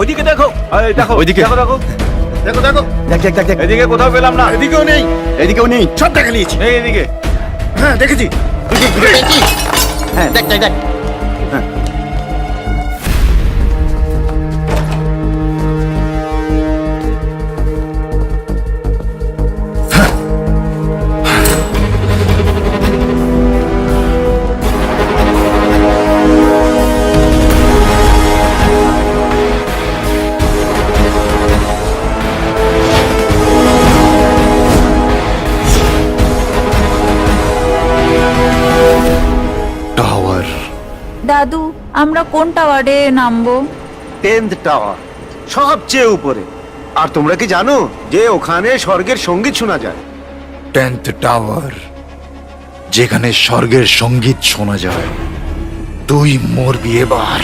E: ওইদিকে দেখো, এই দেখো,
I: ওইদিকে।
E: দেখো, দেখো।
B: দেখো দেখো,
I: দেখ দেখ দেখ দেখ
E: এদিকে কোথাও পেলাম না।
B: এদিকেও নেই।
I: এদিকেও নেই।
B: সব দেখা নিয়েছি।
E: এই এদিকে।
B: হ্যাঁ, দেখেছি।
I: হ্যাঁ দেখ দেখ দেখ।
B: টাওয়ার।
C: দাদু, আমরা কোন টাওয়ারে নামবো?
F: 10th টাওয়ার, সবচেয়ে উপরে। আর তোমরা কি জানো যে ওখানে স্বর্গের সঙ্গীত শোনা যায়?
B: 10th টাওয়ার, যেখানে স্বর্গের সঙ্গীত শোনা যায়। তুই মরবি এবার।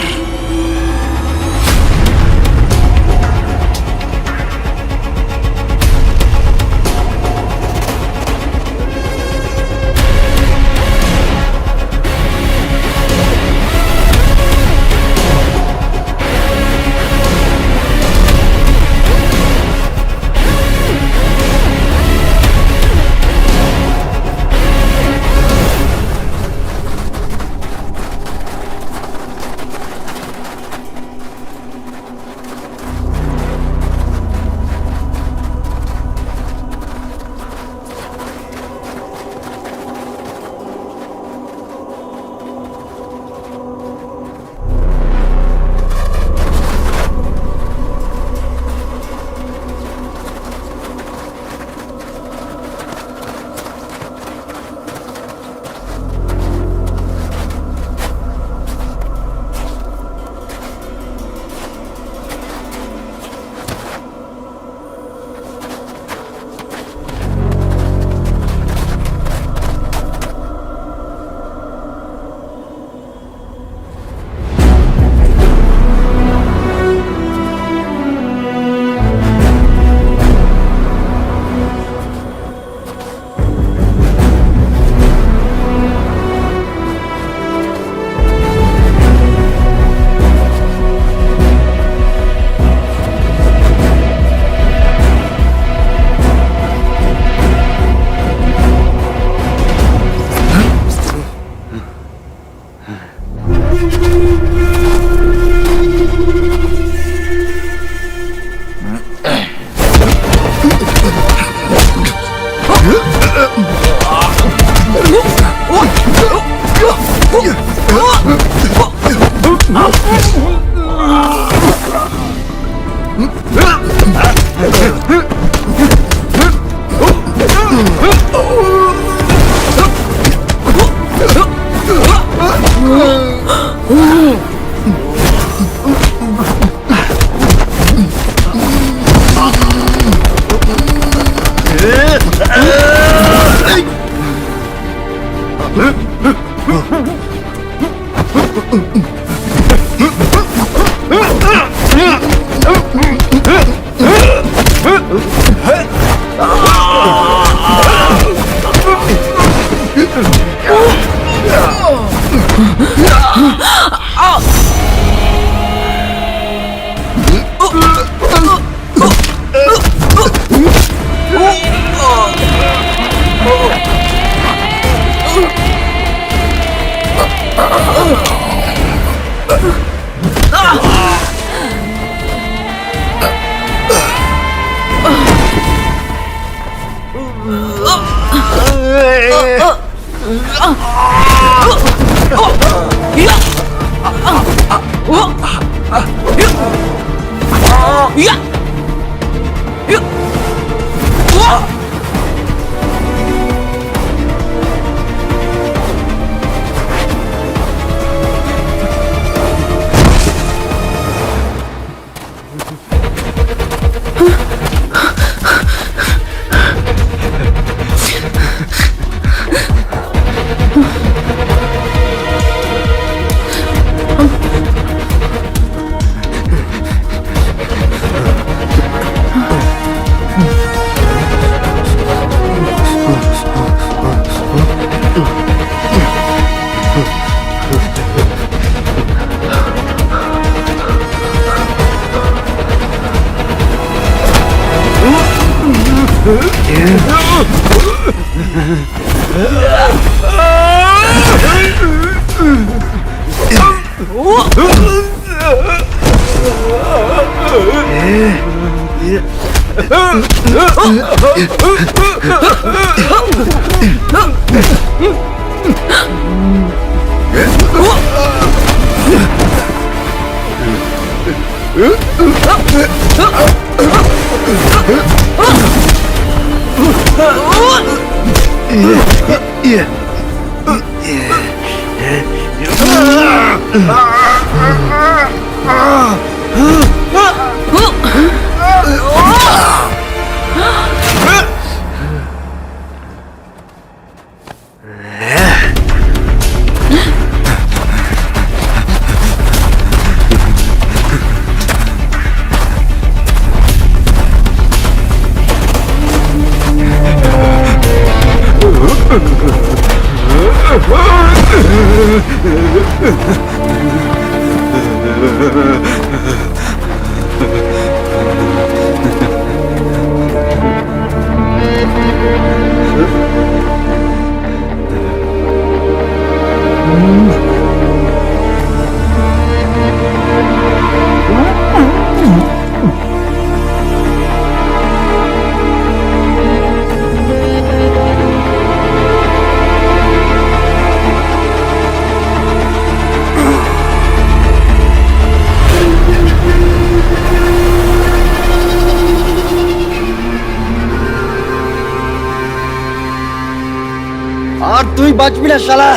I: আর তুই বাঁচবি না শালা,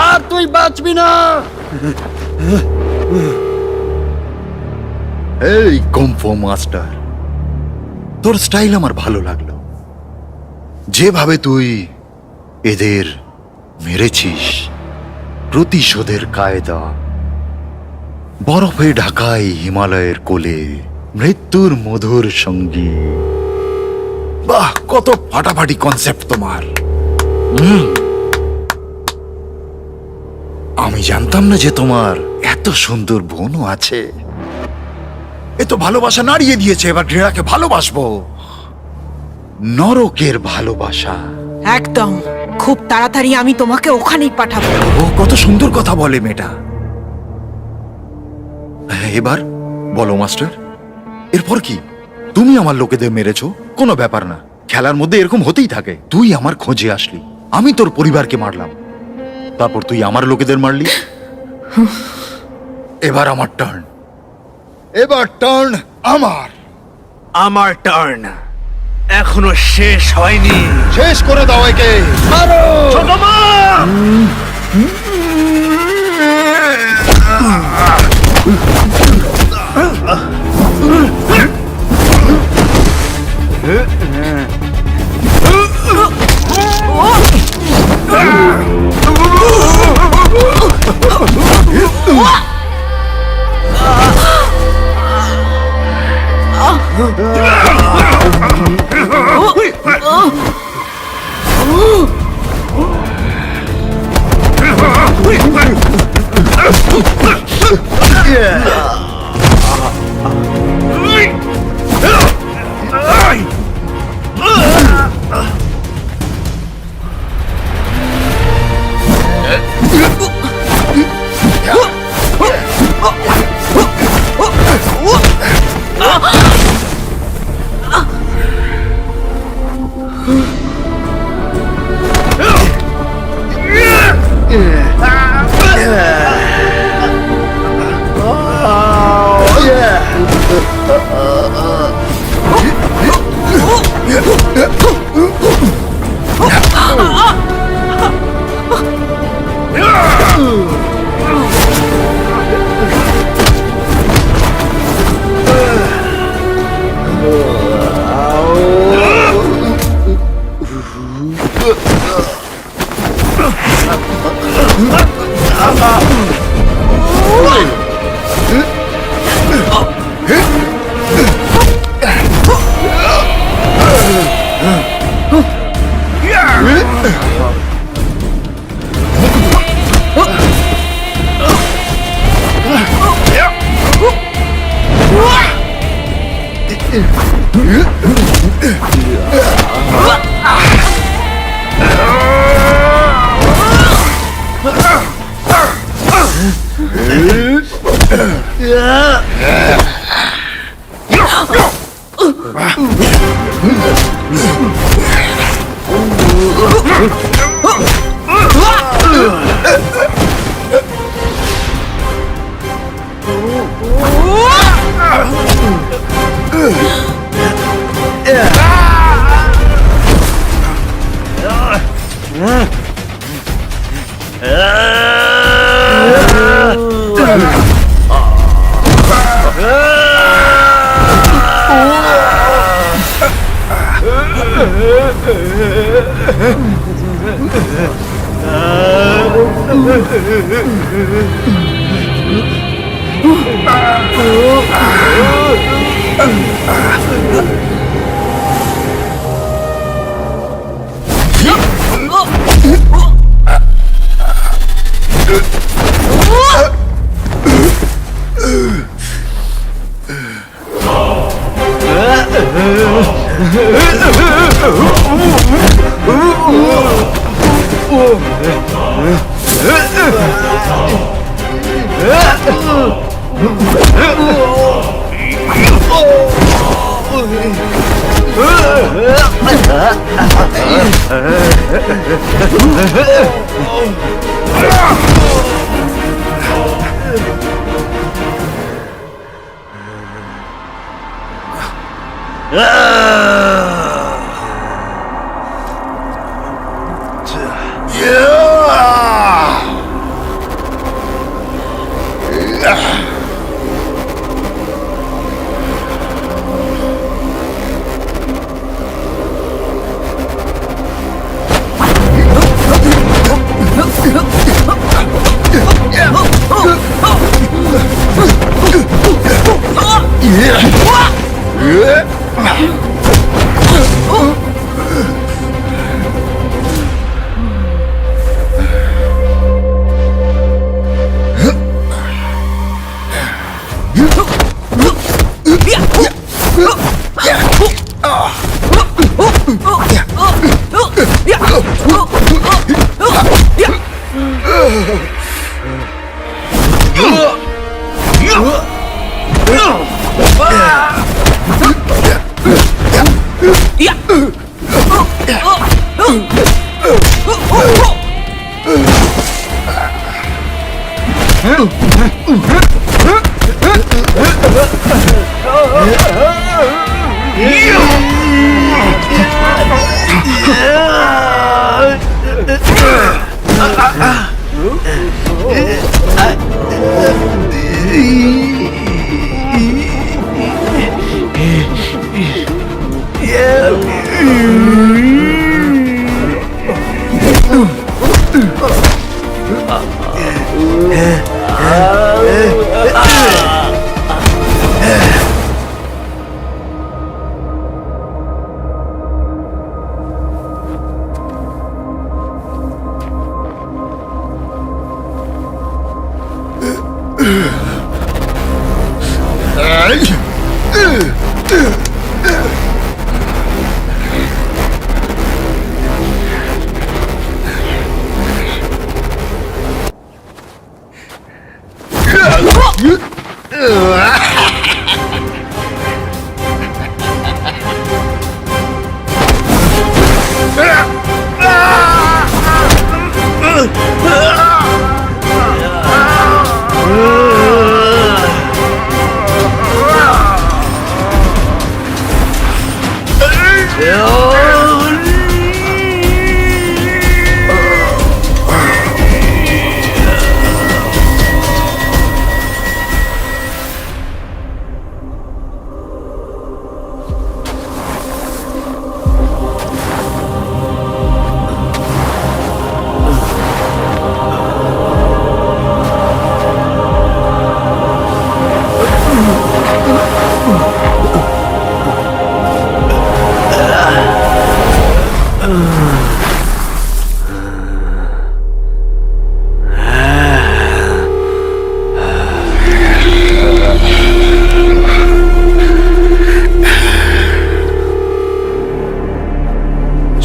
I: আর তুই বাঁচবি না।
B: এই কুম্ফু মাস্টার, তোর স্টাইল আমার ভালো লাগলো। যেভাবে তুই এদের মেরেছিস, প্রতিশোধের কায়দা, বরফে ঢাকাই হিমালয়ের কোলে মৃত্যুর মধুর সঙ্গী। বাহ, কত ফাটাফাটি কনসেপ্ট তোমার। আমি জানতাম না যে তোমার এত সুন্দর বোনও আছে। এ তো ভালোবাসা নাড়িয়ে দিয়েছে, এবার ঘৃণাকে ভালোবাসবো। নরকের ভালোবাসা।
J: একদম, খুব তাড়াতাড়ি আমি তোমাকে ওখানেই পাঠাবো।
B: ও কত সুন্দর কথা বলে মেয়েটা। এবার বলো মাস্টার, এরপর কি? তুমি আমার লোকেদের মেরেছো, কোনো ব্যাপার না, খেলার মধ্যে এরকম হতেই থাকে। তুই আমার খোঁজে আসলি, আমি তোর পরিবারকে মারলাম, তারপর তুই আমার লোকেদের মারলি। এবার আমার টার্ন, এবার টার্ন আমার।
G: আমার টার্ন এখনো শেষ হয়নি।
B: শেষ করে দাও একে।
G: ছোট মা!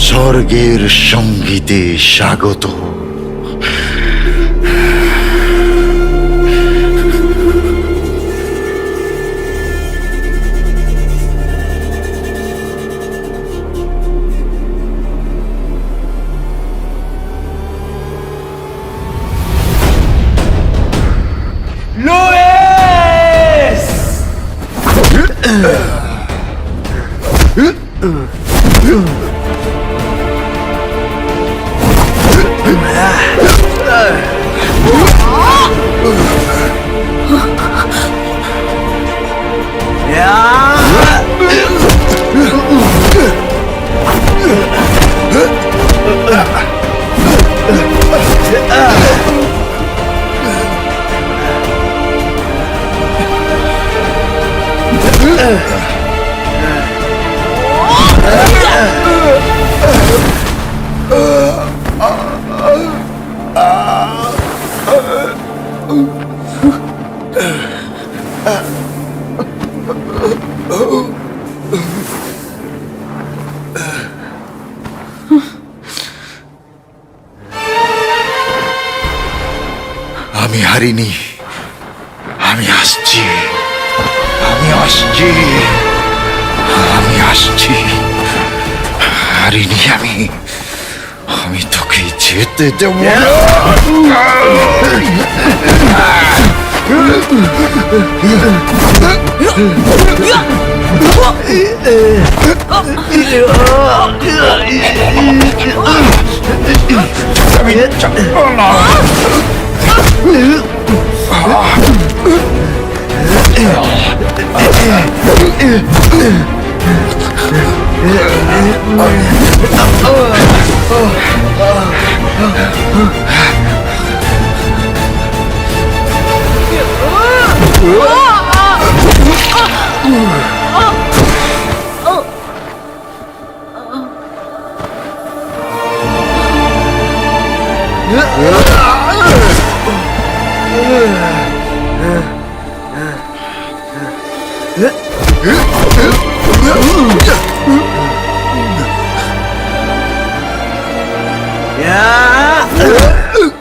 B: স্বর্গের সঙ্গীতে স্বাগত। আমি হারিনি, আমি আসছি, আমি আসছি, আমি আসছি। হারিনি আমি, আমি তোকে যেতে দেব না। আমি যাবো না।
A: Yeah.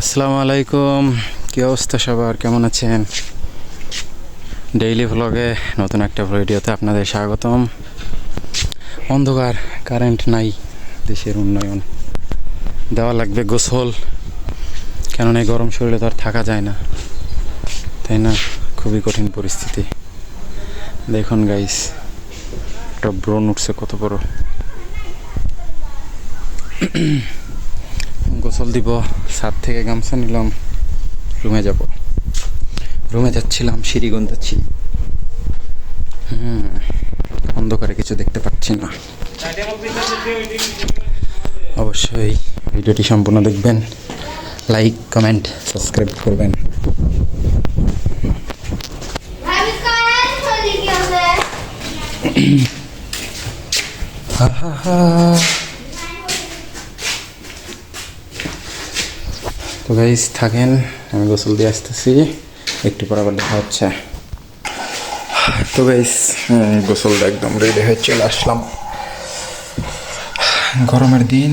K: আসসালামু আলাইকুম, কি অবস্থা সবার, কেমন আছেন? ডেইলি ভ্লগে নতুন একটা ভিডিওতে আপনাদের স্বাগতম। অন্ধকার, কারেন্ট নাই, দেশের উন্নয়ন, দেওয়া লাগবে গোসল, কেননা এই গরম শরীরে তো আর থাকা যায় না, তাই না? খুবই কঠিন পরিস্থিতি। দেখুন গাইস, একটা ব্রণ উঠছে কত বড়। গোসল দিব, ছাদ থেকে গামছা নিলাম, রুমে যাব। রুমে যাচ্ছিলাম, সিঁড়িগঞ্জ যাচ্ছি। অন্ধকারে কিছু দেখতে পাচ্ছি না। অবশ্যই ভিডিওটি সম্পূর্ণ দেখবেন, লাইক কমেন্ট সাবস্ক্রাইব করবেন। তো গাইস থাকেন, আমি গোসল দিয়ে আসতেছি, একটু পর আবার দেখা হচ্ছে। তো গাইস গোসলটা একদম রেডি হয়ে চলে আসলাম। গরমের দিন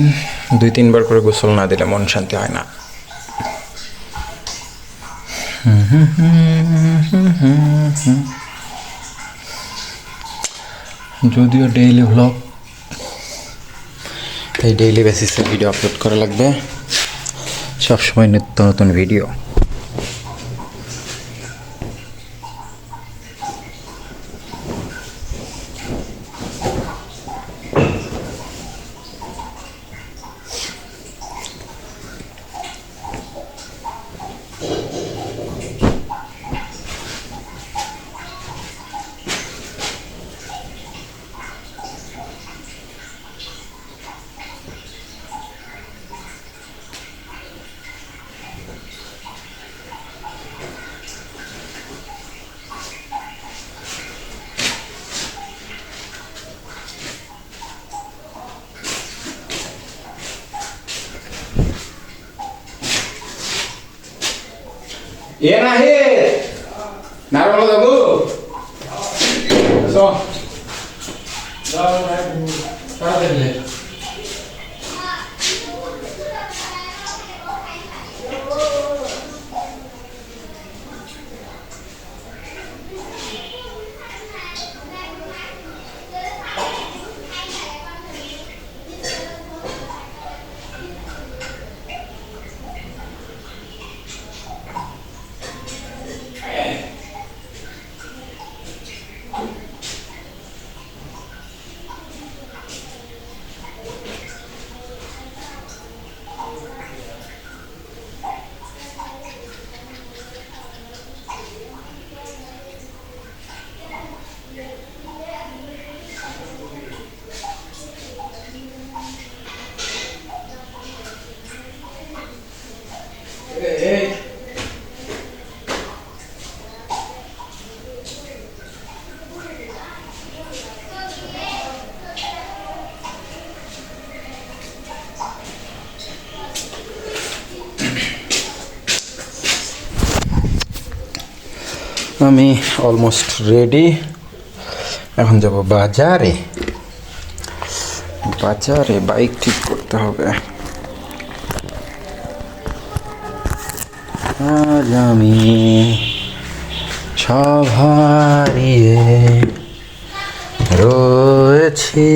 K: 2-3 বার করে গোসল না দিলে মন শান্তি হয় না। যদিও ডেইলি ভ্লগ, তাই ডেইলি বেসিসে ভিডিও আপলোড করা লাগবে, সবসময় নিত্য নতুন ভিডিও। ಏನ ಹೇ ನಾರ್ಮಲ್ ಬಾಬು ಸೊ ತಾಡದಲ್ಲಿ আমি অলমোস্ট রেডি। এখন যাব বাজারে। বাজারে বাইক ঠিক করতে হবে। আজ আমি সব হারিয়ে রয়েছি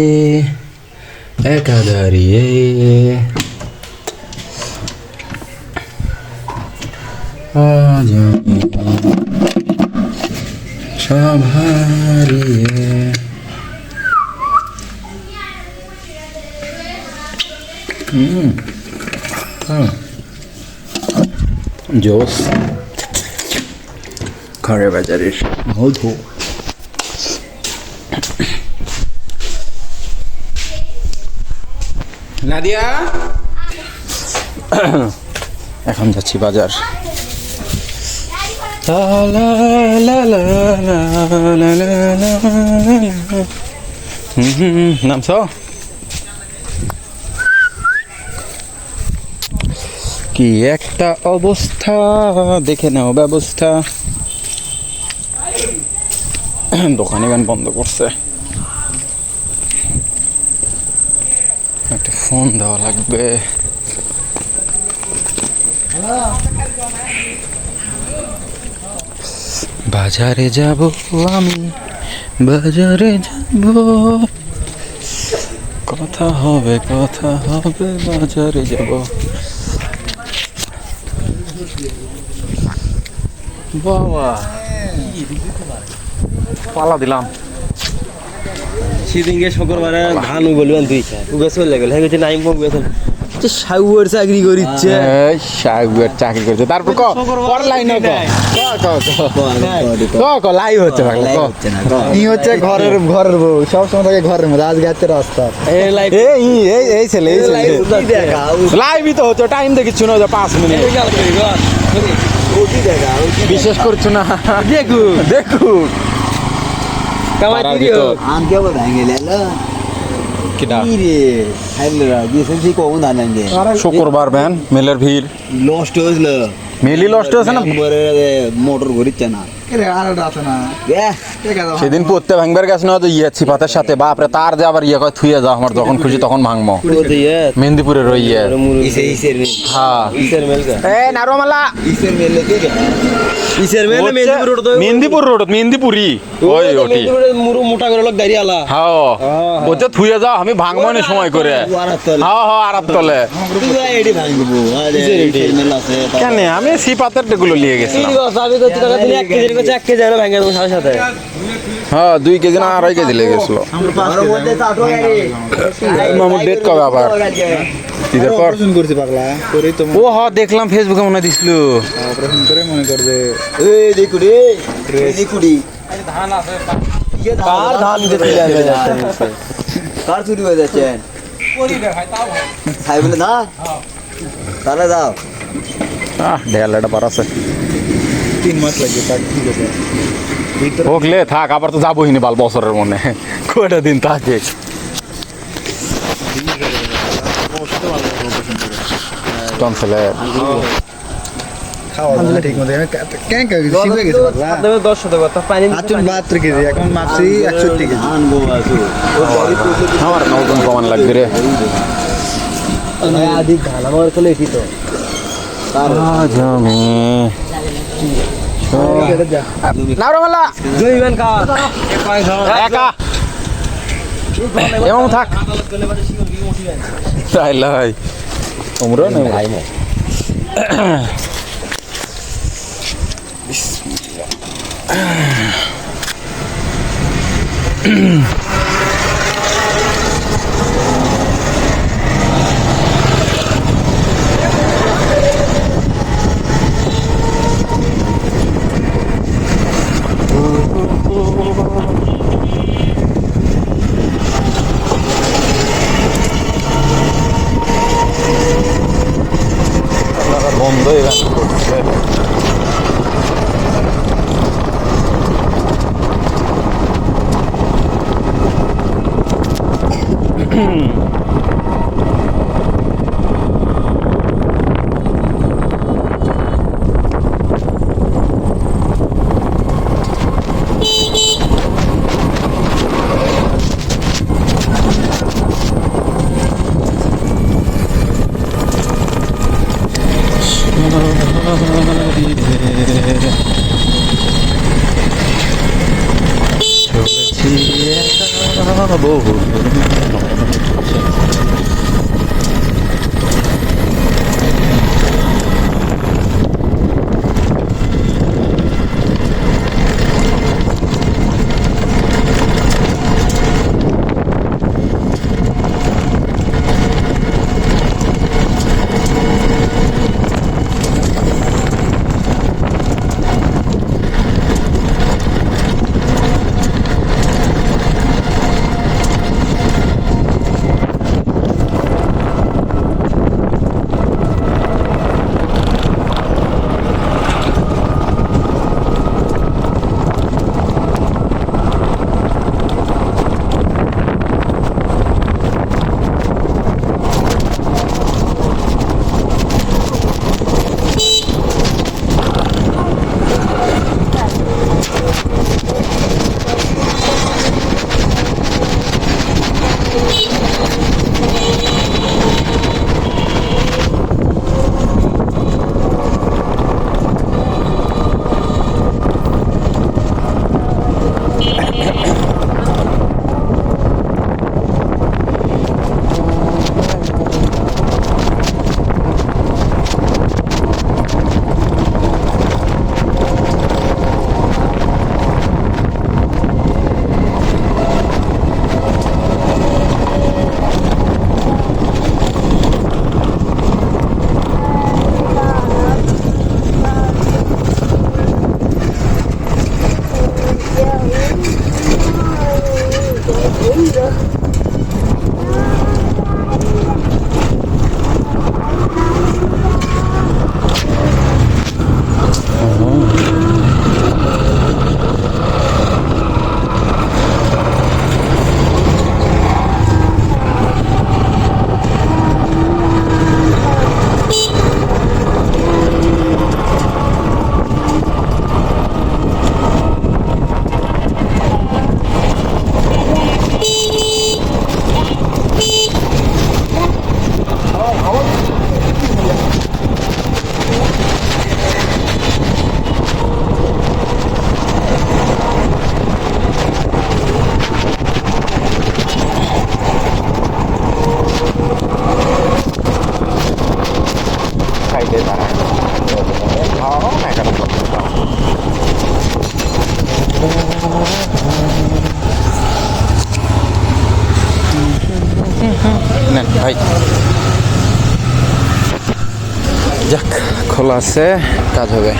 K: একা দাঁড়িয়ে। আজ আমি সব হারিয়ে জোস ঘরে বাজারের মধু। নাদিয়া, এখন যাচ্ছি বাজার। নামছ? কি একটা অবস্থা, দেখে নাও ব্যবস্থা। দোকানে গান বন্ধ করছে, একটা ফোন দেওয়া লাগবে। বাজারে যাব আমি, বাজারে যাব, কথা হবে বাজারে যাব। বাবা পালা দিলাম।
I: সেদিনকে শুক্রবারে ধান বলবেন তুই উগে চলে গেল, হ্যাঁ গেছে নাইম গেছেন সাগুয়ার চাকরি করিচ্ছে,
K: সাগুয়ার চাকরি করছে। তারপর লাইভ হচ্ছে
I: কি হচ্ছে ঘরের বউ সবসময় থাকে ঘরের মধ্যে, আজ গেছে রাস্তা
K: এই ছেলে লাইভই তো হচ্ছে, টাইম দেখিচ্ছ না 5 মিনিট, বিশেষ করছো না। দেখুন শুক্রবার ব্যান মেলের ভিড়
I: লস্ট হয়েছিল,
K: মেলি লস্ট হয়েছে না,
I: মোটর ঘুরিচ্ছে না
K: সেদিন পড়তে ভাঙবার গেছে না তো ছিপাতের সাথে, বাপরে তার যে আবার কয় থুয়ে যাও, আমার যখন খুশি তখন ভাঙবো। মেহেন্দিপুরের ওই মেহেন্দিপুর রোড মেহেন্দিপুরি ওই ওটি
I: মোটা করে লোক দাঁড়িয়ে আলা,
K: হ্যাঁ ওতে থুয়ে যাও, আমি ভাঙবো না সময় করে। হ্যাঁ আরাত তলে কেন আমি ছিপাতের গুলো নিয়ে গেছিলাম। হ্যাঁ 2 কেজি না 2.5 কেজি লেগেছিল। মামুর ডেট কবে আবার? ঈদের পর ও হ দেখলাম ফেসবুকে মনে দিছিল।
I: কার চুরি হয়ে যাচ্ছেন তাহলে দাও
K: ঢেলাটা বার আছে
I: 3 মাস লাগবে, ঠিক আছে
K: হোকলে থাক, আবার তো যাবোই নি বাল বছরের মনে কয়টা দিন থাকে। আমার নতুন প্রমাণ লাগবে রে। এবং থাক তাই তোমরা নেই বন্ধ হয়ে গেছে। যাক, খোলা আছে, কাজ হবে।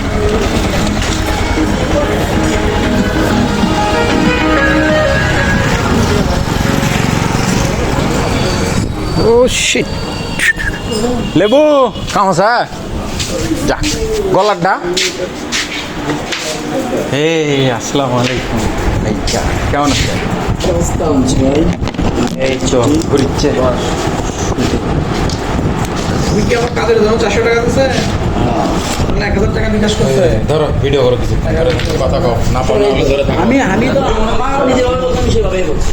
K: ও শিট, লেবু কাম আছে? যাক, গলারটা। এই আসসালামু আলাইকুম ভাইয়া, কেমন আছেন? এই চল ঘুরিচ্ছে।
G: তুমি কি আমার কাজের জন্য 400 টাকা দিছে? 1000 টাকা বিকাশ করছে।
K: ধরো ভিডিও করো, কিছু কথা কও, না পারলে ধরে থাকো।
A: আমি তো আমার নিজের সেভাবে বলছি,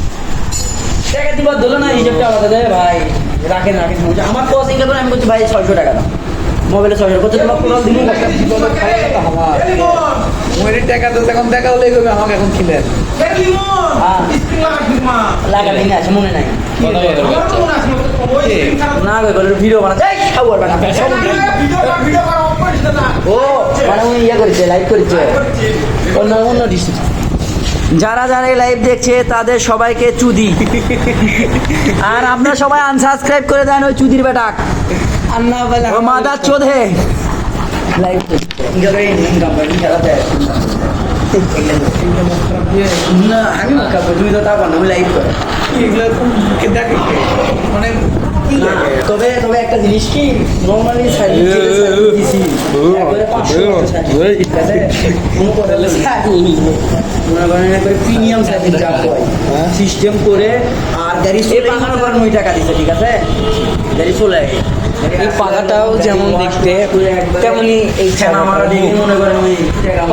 A: টাকা দিবার দিল না, হিসাবটা আলাদা দেয় ভাই। রাখেন আমার কস এইটা করে আমি বলছি ভাই 600 টাকা দাও, মোবাইলে 600 করতে তোমার পুরো দিন
G: টাকা তো এখন দেখা হলে আমাকে এখন খিলেন
A: লাগা দিন আছে মনে নাই না ভিডিও বানা যাই খাবার বানা ও মানে উনি ইয়ে করেছে, লাইভ করেছে অন্য অন্য ডিস্ট্রিক্ট। যারা যারা এই লাইভ দেখছে তাদের সবাইকে চুদি, আর আপনারা সবাই আনসাবস্ক্রাইব করে দেন ওই চুদির বেটাক, ও মাদার চোদে লাইভ না আমি তুমি তো তা পারো, আমি লাইভ করে
G: মানে
A: তবে তবে একটা জিনিস কি নর্মালি প্রিমিয়াম সিস্টেম করে আর গাড়ি টাকা দিচ্ছে, ঠিক আছে গাড়ি চলে এই পাগাটাও যেমন দেখতে তেমনি এই মারা দেখে মনে করেন ওই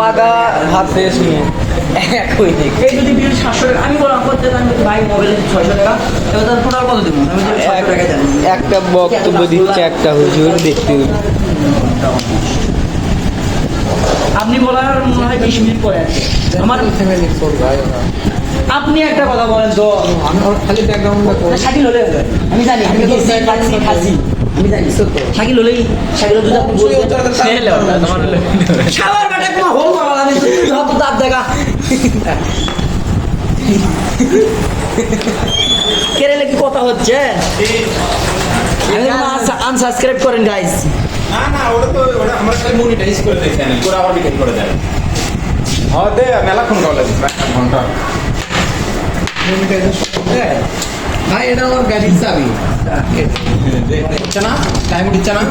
A: পাগা হাত ফ্রেশ নিয়ে একই দিক। এই যদি বিল 700 টাকা আমি বললাম করতে, আমি ভাই মোবাইলে 600 টাকা, এবার তার টোটাল কত দেবো? আমি 600 টাকা জানি।
J: একটা বক্তব্য দিচ্ছে একটা হুজুর দেখতে
A: আপনি বলার মনে হয় 20 মিনিট পরে আছে আমার আপনি একটা কথা বলেন তো,
G: আমি খালি ব্যাকগ্রাউন্ডটা
A: শাকিল হলে আমি জানি আমি খাসি আমি জানি শাকিল হলেই শাকিল যদি আপনি সবার বেটা কোনো হোল মারা আমি যত দাঁত দেখা কেরেলে কি কথা হচ্ছে? আনসাবস্ক্রাইব করেন গাইস।
K: না না, ওটা তো ওটা আমরা খালি মনিটাইজ করে দেই চ্যানেল, পুরো আবার বিক্রি করে দেয়। হ্যাঁ দে মেলাক্ষণ কলে দিস, এক ঘন্টা
G: ভাই এটা আমার গাড়ির চাবি
K: দিচ্ছে না, টাইম দিচ্ছে না,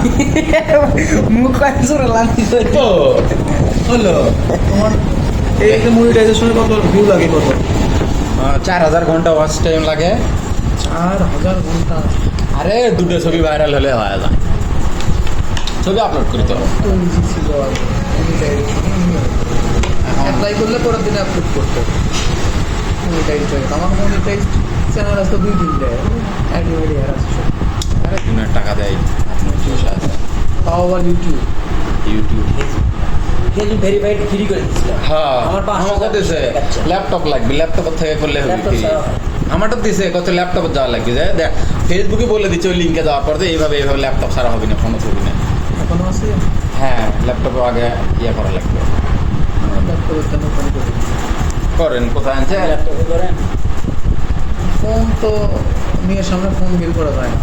A: মুখ কাজরে লাগছে
K: তো
G: হলো তোমার এই একটা মনিটাইজেশনে কত ভিউ লাগে? কত
K: 4000 ঘন্টা ওয়াচ টাইম লাগে।
G: 4000 ঘন্টা?
K: আরে দুটো ছবি ভাইরাল হলে হয় না, ছবি আপলোড করি তো
G: তো ইজি ছিল আর অ্যাপ্লাই করলে পরের দিনে আপলোড করতে মনিটাইজ হয়। আমার মনিটাইজ চ্যানেল আছে 2-3 দেয়, অ্যাডভার্টাইজ আর আছে
K: আরে দুনের টাকা দেয় আপনার চোষ আছে,
G: তাও আবার ইউটিউব
A: ফেসবুক ভেরিফাইড ফ্রি করে দিছিল।
K: হ্যাঁ
A: আমার 500
K: আমাকে দিছে ল্যাপটপ লাগবে, ল্যাপটপ থেকে করলে হবে
A: ল্যাপটপ
K: free। আমারটা দিছে কত ল্যাপটপে যাওয়া লাগবে, যে দেখ ফেসবুকে বলে দিচ্ছে ওই লিঙ্কে যাওয়ার পর এইভাবে এইভাবে ল্যাপটপ ছাড়া হবে না, কোনো ছবি না।
G: এখনো আছে
K: হ্যাঁ ল্যাপটপে আগে ইয়ে করা লাগবে।
G: ল্যাপটপের কেন ফোন করি?
K: করেন কোথায় আনছে?
A: ল্যাপটপে করেন
G: ফোন তো মেয়ের সামনে ফোন বের করা যায় না,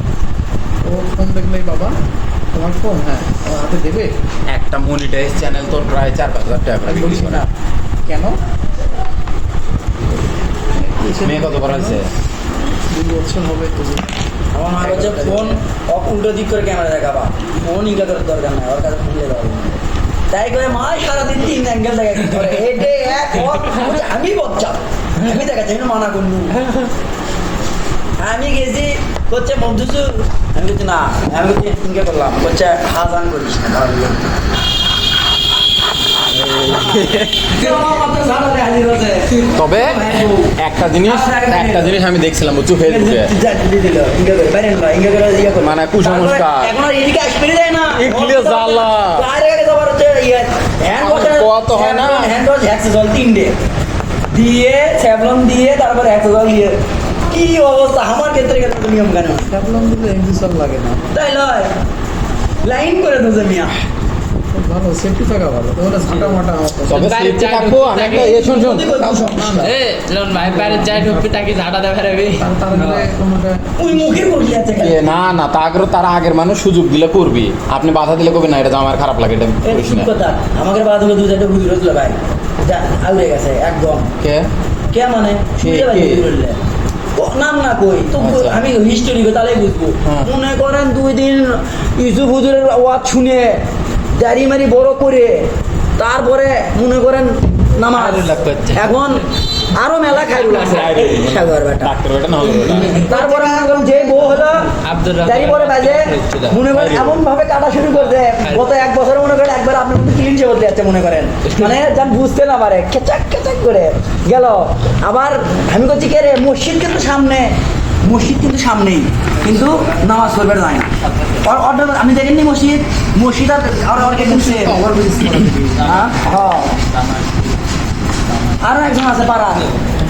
G: ও ফোন দেখলেই বাবা তোমার ফোন, হ্যাঁ আমার হাতে দেবে।
K: একটা মনিটাইজ চ্যানেল তো প্রায় 4-5 হাজার টাকা করে বিক্রি করে।
G: কেন
K: মেয়ে কত করা হয়েছে?
G: 2 বছর হবে তো।
A: আমার মা বলছে ফোন উল্টো দিক করে ক্যামেরা দেখাবা, ফোন ইগা করার দরকার নাই, ওর কাছে ফোন দিয়ে দাও। তাই করে মা সারাদিন 3 অ্যাঙ্গেল দেখা করে এটে এক আমি বচ্চা আমি দেখাচ্ছি, আমি মানা করলু। আমি গেছি করছে মধুসু, আমি বলছি না, আমি বলছি ইনকে করলাম, করছে হাজান করিস না।
K: তবে একটা জিনিস আমি দেখছিলাম বুঝছো ফেসবুকে, মানে কুসংস্কার কত হয় না,
A: দিয়ে স্যাভলন দিয়ে তারপরে 100 জল দিয়ে কি অবস্থা আমার ক্ষেত্রে ক্ষেত্রে নিয়ম কেন
G: স্যাভলন দিলে এমনি সব লাগে না,
A: তাই লয় লাইন করে দেছে মিয়া। ভালো সেফটি থাকা ভালো তোমরা ঝাঁটা মাটা
K: তবে সেফটি থাকবো। আমি একটা শোন
A: ভাই বাইরে যাই ঢুকবি তাকে ঝাঁটা দেবে রাখবি ওই মুখে করবি আছে
K: না না তা আগ্রহ তারা আগের মানুষ সুযোগ দিলে করবি, আপনি বাধা দিলে কবি না, এটা তো আমার খারাপ লাগে, এটা করিস না।
A: কথা আমাকে বাধা দিলে দুই চারটা বুঝি রইল ভাই যা আউরে গেছে একদম
K: কে
A: কে মানে শুয়ে ভাই রইলে নাম না কই তো
K: আচ্ছা।
A: আমি হিস্টোরি তাহলে বুঝবো
K: হ্যাঁ।
A: মনে করেন 2 দিন ইউসুফ হুজুরের ওয়াজ শুনে দাড়ি মারি বড় করে তারপরে মনে করেন নামাজ এখন আরো মেলা খাইরুল আছে সাগর বেটা
K: ডাক্তার বেটা না হলো
A: তারপরে মনে করেন যে বউ হলো দাড়ি পরে বাজে মনে করেন এমন ভাবে কাটা শুরু করছে গত 1 বছরে মনে করেন একবার আপনি মধ্যে ক্লিন বদলে যাচ্ছে মনে করেন মানে যান বুঝতে না পারে কেচাক কেচাক করে গেল আবার আমি বলছি কে রে মসজিদ কিন্তু সামনেই কিন্তু নামাজ পড়বে যায় না আমি দেখেননি মসজিদ আর ঢুকছে আরো একজন আছে পাড়া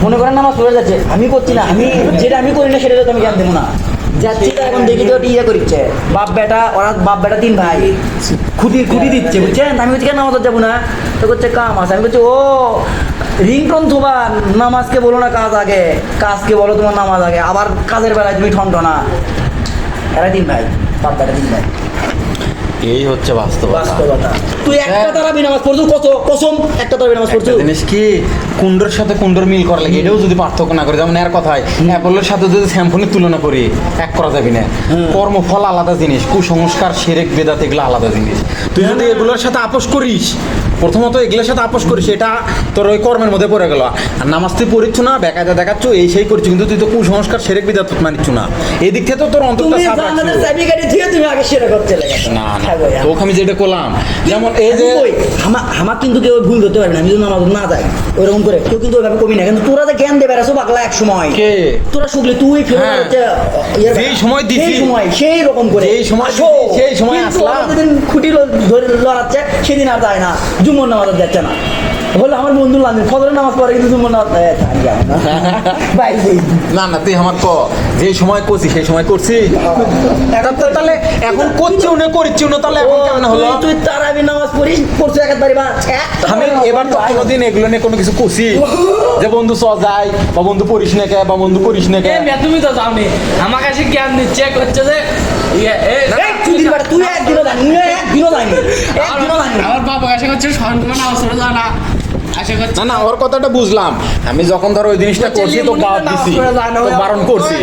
A: মনে করেন নামাজ পড়ে যাচ্ছে আমি করছি না আমি যেটা আমি করি না সেটা তো আমি জ্ঞান দেবো না যাচ্ছি তো এখন দেখি তো ইয়ে করছে বাপ বেটা 3 ভাই খুঁটি দিচ্ছে বুঝছেন আমি বলছি কেন নামাজ যাবো না তো করছে কাম আছে আমি বলছি ও রিংটন তোমার নামাজকে বলো না কাজকে বলো তোমার নামাজ আগে আবার কাজের বেলায় তুমি ঠনঠনা এরা 3 ভাই বাপ বেটা 3 ভাই
K: এই হচ্ছে
A: বাস্তবতা তুই একটা তারাবি নামাজ পড়ছো কত কসম একটা তারাবি নামাজ পড়ছো
K: জিনিস কি কুন্ডর সাথে কুন্ডর মিল করা লাগে, এটাও যদি পার্থক্য না করে, যেমন এর কথায় অ্যাপলের সাথে যদি স্যাম্পনের তুলনা করি এক করা যাবে না। কর্মফল আলাদা জিনিস, কুসংস্কার শিরক বেদাত এগুলো আলাদা জিনিস। তুই যদি এগুলোর সাথে আপোষ করিস, প্রথমত এগুলোর সাথে আপোষ করিস, এটা তোর ওই কর্মের মধ্যে পড়ে গেল। আর নামাজ তুই পড়িচ্ছ না, বেকায়দা দেখাচ্ছ, এই সেই করছো, কিন্তু তুই তো কুসংস্কার শিরক বেদাত মানিচ্ছ না। এই দিক থেকে তো তোর অন্তরটা সাফ রাখছিস।
A: তুমি আগে সেটা করতে লাগে
K: না না তোকে আমি যেটা করলাম, যেমন এই যে
A: আমার কিন্তু কেউ ভুল করতে পারবে না, আমি যদি নামাজ না যাই ওইরকম করে কেউ কিন্তু ওইভাবে কমি না, কিন্তু তোরা যে জ্ঞান দেবে আসো পাগলা এক সময়
K: কে
A: তোরা শুকলে তুই
K: সেই সময় দিছি,
A: সেই রকম করে
K: সেই সময় আসলাম
A: যেদিন খুঁটি ধরে লড়াচ্ছে সেদিন আর যায় না, জুম্মর নামাজ যাচ্ছে না বলে আমার বন্ধু লাঞ্জন ফজরের নামাজ পড়ে কিন্তু জুম্মর নামাজ
K: না না তুই আমার যে সময় করছি সেই সময় করছি, তাহলে এখন করছিও না করিচ্ছিও না, তাহলে এখন কেমন হলো?
A: তুই তারাবি নামাজ পড়ছো একবারে বা
K: আমি এবার তো কোনোদিন এগুলো নিয়ে কোনো কিছু করছি যে বন্ধু যায় বা বন্ধু পড়িস না কে বা বন্ধু করিস না কে?
A: তুমি তো যাওনি আমার কাছে জ্ঞান দিচ্ছে করছে যে তুই একদিনও যায়নি আমার বাবা কাছে করছে সন্ধ্যা নামাজ পড়ে যা না
K: না না ওর কথাটা বুঝলাম, আমি যখন ধর ওই জিনিসটা করছি তো বারণ করছি,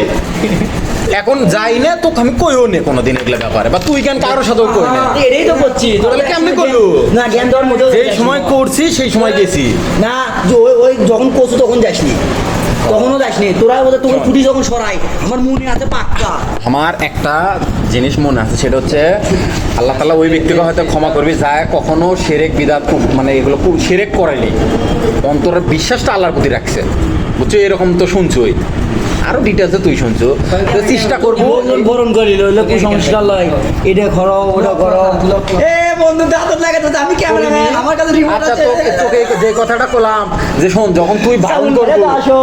K: এখন যাই না তোকে আমি কইও নে কোনোদিন এগুলো ব্যাপারে, বা তুই কেন কারোর সাথেও কই না,
A: এটাই তো করছি
K: তাহলে কেমনি করলু?
A: না জ্ঞান দেওয়ার মধ্যে
K: যেই সময় করছি সেই সময় গেছি
A: না, ওই যখন করছো তখন যাসনি, তখনও যাসনি তোরা ওদের তোমার খুঁটি যখন সরাই আমার মনে আছে পাক্কা।
K: আমার একটা জিনিস মনে আছে, সেটা হচ্ছে আল্লাহ তাআলা ওই ব্যক্তিকে হয়তো ক্ষমা করবি যা কখনো শিরক বিদআত মানে এগুলো শিরক করেনি, অন্তরের বিশ্বাসটা আল্লাহর প্রতি রাখছে, বুঝছো? এরকম তো শুনছোই, আরো ডিটেলসে তুই শুনছো, চেষ্টা করবো
A: বরণ করিল কুসংস্কার লয়, এটা করো ওটা করো। এ বন্ধু দাঁত লাগাতে আমি ক্যামেরাম্যান আমার কাছে রিমোট
K: আচ্ছা
A: আছে।
K: তোকে যে কথাটা বললাম যে শোন, যখন তুই বারণ করবি
A: আসো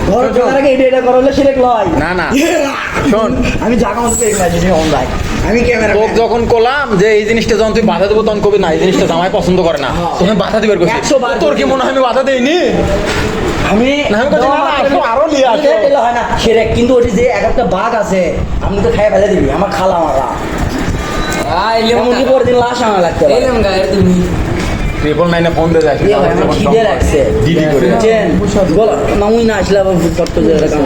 A: ঘর ঢোকার আগে এটা করো হলে শিরক লয়।
K: না না শোন,
A: আমি জায়গা মতো পেয়ে গেছি অনলাইন, আমি ক্যামেরা
K: তোকে যখন করলাম যে এই জিনিসটা যখন তুই বাধা দেবো তখন কবি না এই জিনিসটা জামাই পছন্দ করে না, তোকে বাধা দিবার করছি, তোর কি মনে হয় আমি বাধা দেইনি?
A: আমি
K: আরো নিয়ে আসে
A: হয় না সেরে, কিন্তু ওটি যে একটা বাঘ আছে আপনি তো খাই ফেলে দিবি আমার খালা মারা মুরগি পরের দিন লাশ আমার লাগতে তুমি
K: 999 ফোন দিয়ে যাচ্ছি
A: খিদে রাখছে
K: দিদি করে
A: বলো নামুই না আসলে আবার শর্ত যে কাম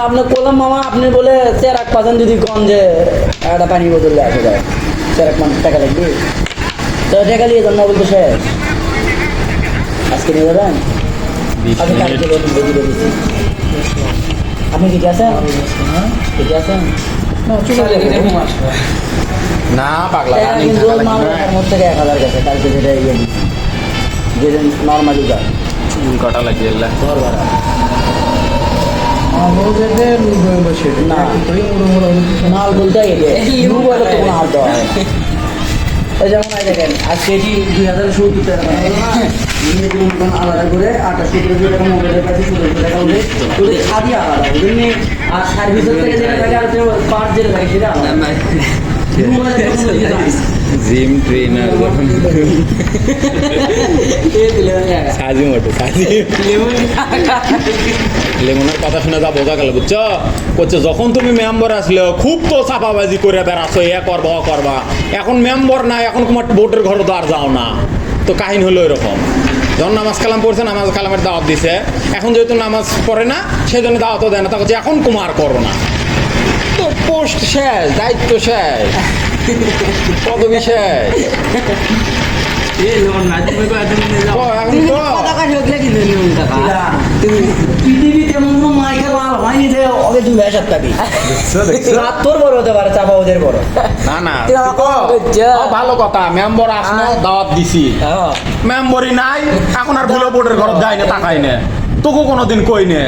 A: আপনার কোলাম মামা আপনি বলে 1.5% যদি কম যে একটা পানি বোতল আসে যায় 1.5 টাকা লাগবে তো টাকা নিয়ে যান মোবাইল তো শেষ আজকে নিয়ে যাবেন। আপনি ঠিক আছেন? ঠিক আছেন
K: না পাগলা
A: কিন্তু মোট থেকে 1000 গেছে কালকে যেটা ইয়ে দিচ্ছি যেটা নর্মালি যায়
K: কটা লাগিয়ে
A: ঘর ভাড়া না মাল বলতে কোনো হাত দেওয়া হয় ওই যেমন দেখেন আজকে এটি 2070 টাকা আলাদা করে 28 টাকা মোবাইলের কাছে 17 টাকা হবে ওদের খাদি আলাদা ওদের আর সার্ভিসের থেকে যেটা থাকে আর পার্ট যেটা থাকে সেটা
K: জিম ট্রেনার যখন সাজি মোটো সাজি লেমনের কথা শুনে যা বোঝা গেল বুঝছো করছে যখন তুমি মেম্বার আসলে খুব তো চাপাবাজি করে বেড়াচ্ছ এ করবা ও করবা এখন মেম্বার না এখন তোমার বোটের ঘরে তো আর যাও না তো কাহিনী হলো এরকম যখন নামাজ কালাম পড়ছে নামাজ কালামের দাওয়াত দিছে এখন যেহেতু নামাজ পড়ে না সেই জন্য দাওয়াতও দেয় না তা হচ্ছে এখন কুমার করো না তো পোস্ট শেষ দায়িত্ব শেষ পদবি শেষ
A: পৃথিবীতে মনে মাইকে লাল হয়নি যে ওকে দুই হাজার টাকা তোর বড় হতে পারে চাপা ওদের বড়
K: না না ভালো কথা মেম্বার আসলে দাওয়াত দিছি মেম্বারই নাই এখন আর ভুলো বোর্ডের ঘর যায় না তাকাই না তোকে কোনোদিন কই নে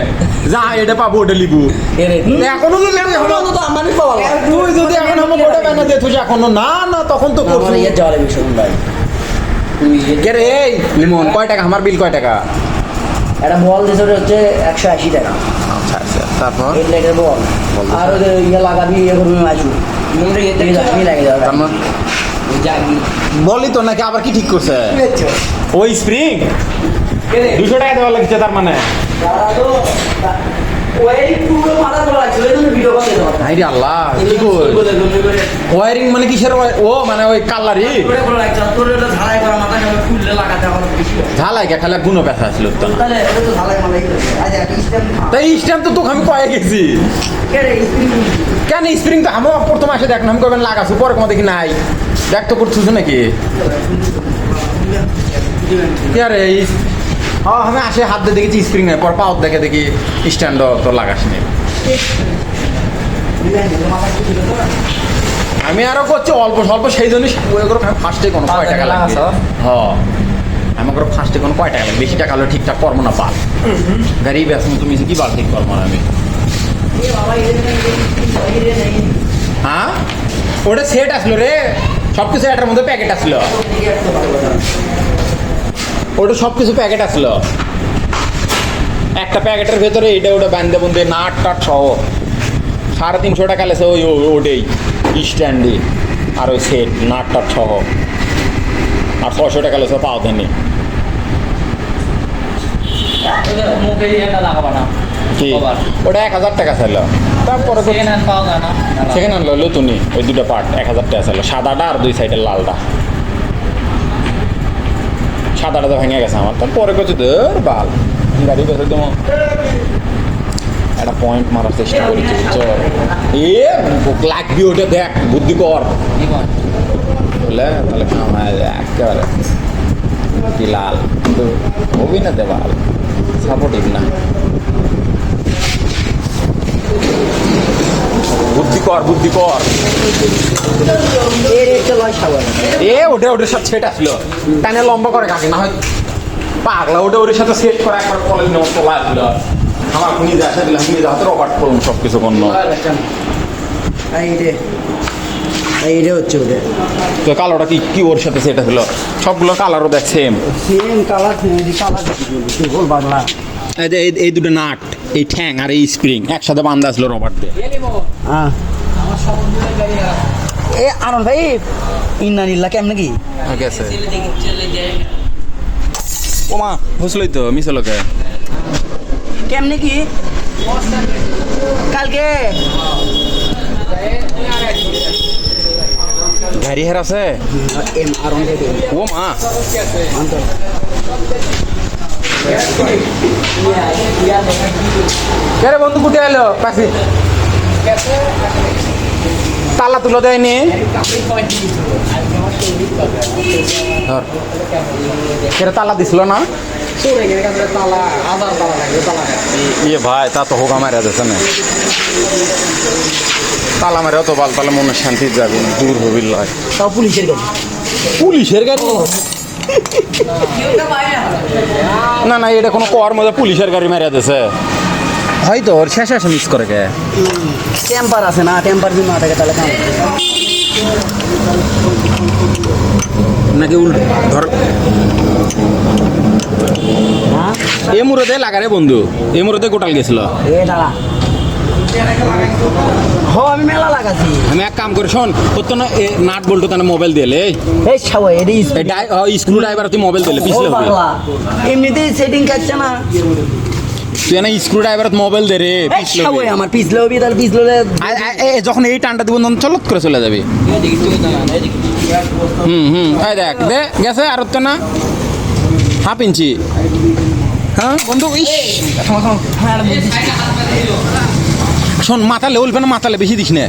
K: যা এটা পাবো ওটা লিবু এখনো তুই যদি এখন আমার বোর্ডে বানা দিয়ে তুই এখনো না না তখন তো করছিস
A: জলে ভীষণ ভাই
K: কে রে এই লিমন কয় টাকা আমার বিল কয় টাকা
A: একটা বল দিয়েছে হচ্ছে 180 টাকা
K: আচ্ছা আচ্ছা তারপর
A: এই লাইটের বল আর ওদের ইয়ে লাগাবি ইয়ে করবি মাছু মনে ইয়ে থেকে যাবি লাগে যাবে
K: বলি তো নাকি আবার কি ঠিক করছে ওই স্প্রিং 200 টাকা দেওয়া লাগছে তার মানে হাইরে আল্লাহ কি কই ওয়ারিং মানে কিসের ও মানে ওই কালারি ঝালাই কে খালি গুনো ব্যথা ছিল তো তাই স্ট্যাম্প তো তোকে আমি কয়ে গেছি কেন স্প্রিং তো আমি প্রথম আসে দেখ না আমি কবেন লাগাচ্ছি পরে কোনো দেখি নাই দেখ তো করছিস নাকি কি আরে হ্যাঁ আমি আসে হাত দিয়ে দেখেছি স্প্রিং নেই পর পাওয়ার দেখে দেখি স্ট্যান্ড তো লাগাস নি আমি আরো করছি অল্প স্বল্প সেই জন্যই ফার্স্টে কোনো কয় টাকা লাগবে হ্যাঁ আমার করে ফার্স্টে কোনো কয় টাকা লাগবে বেশি টাকা হলে ঠিকঠাক করবো না পাল গাড়ি ব্যস্ত তুমি কি বাল ঠিক করবো না আমি হ্যাঁ ওটা সেট আসলো রে সব কিছু এটার মধ্যে প্যাকেট আসলো ওটা সব কিছু প্যাকেট আসলো একটা প্যাকেটের ভেতরে এটা ওটা বান্ধে বন্ধে নাট টাট সহ 350 টাকা লেছে ওই ওটাই স্ট্যান্ডে আর ওই সেট নাট টাট সহ আর 600 টাকা লেছে পাও দেনি কি ওটা 1000 টাকা ছিল তারপরে সেকেন্ড হ্যান্ড লইলো তুমি ওই দুটো পার্ট 1000 টাকা ছিল সাদাটা আর দুই সাইডের লালটা সাদাটা তো ভেঙে গেছে আমার তারপরে করছি ধর বাল গাড়ি বেসে তোমার একটা পয়েন্ট মারার চেষ্টা করেছি বুঝছো এ লাগবি ওটা দেখ বুদ্ধি কর বলে তাহলে কামায় একেবারে কি লাল কিন্তু হবি না দেওয়াল সাপোর্টিভ না বুদ্ধি কর বুদ্ধি কর এ ওটা ওটার সাথে সেট আসলো টানে লম্বা করে কাকে না হয় পাগলা ওটা ওটার সাথে সেট করে একবার কলেজ নেওয়ার তোলা আসলো আমার নিজে আসা দিলাম নিজে হাতে রবার্ট করুন সব কিছু কন্য
A: এইটা হচ্ছে ওটা
K: তো কালোটা কি কি ওর সাথে সেট আসলো সবগুলো কালারও দেখ same
A: same colour colour Bangla
K: এই দুটো নাট এই ঠ্যাং আর এই স্প্রিং একসাথে বান্ধা আসলো রবার্ট দিয়ে
A: এ আনন্দ ভাই ইন্নানিল্লা কেমন কি
K: গেছে ও মা বুঝলই তো মিশলোকে
A: কেমনে কি কালকে
K: গাড়ি হের আছে ও মা কে বন্ধু কুটে এলো পাশে তালা তুলো দেয়নি ধর তালা দিছিল না ইয়ে ভাই তা তো হোগা মারা যাচ্ছে না তালা মারে অত বাল তাহলে মনে শান্তি যাবে দূর হবিল লয়
A: তাও পুলিশের গাড়ি
K: পুলিশের গাড়ি না না এটা কোনো কর মধ্যে পুলিশের গাড়ি মারা দিয়েছে হয়তো ওর শেষে আসে মিস করে গে
A: টেম্পার আছে না টেম্পার যদি না থাকে তাহলে
K: নাকি উল্টো ধর এ মুরদে লাগারে বন্ধু এ মুরদে গোটাল গেছিল
A: এ দাঁড়া হ আমি মেলা লাগাছি।
K: আমি এক কাম করি শোন, তোর তো না নাট বল্টু তাহলে মোবাইল দিলে
A: এই ছাওয়া এডি
K: স্ক্রু ড্রাইভার তুই মোবাইল দিলে পিছলে হবে।
A: বাংলা এমনিতেই সেটিং কাটছে না।
K: তুই না স্ক্রু ড্রাইভার মোবাইল দে রে,
A: এই
K: পিছলে
A: ছাওয়া
K: হবে।
A: আমার পিছলে হবি, তাহলে পিছলে
K: যখন এই টানটা দিব তখন চলত করে চলে যাবি। এই দেখ দে গেছে আর তো না হাফ ইঞ্চি। হ্যাঁ বন্ধু ইস শোন, মাথালে উল্পে না, মাথালে বেশি দিস না।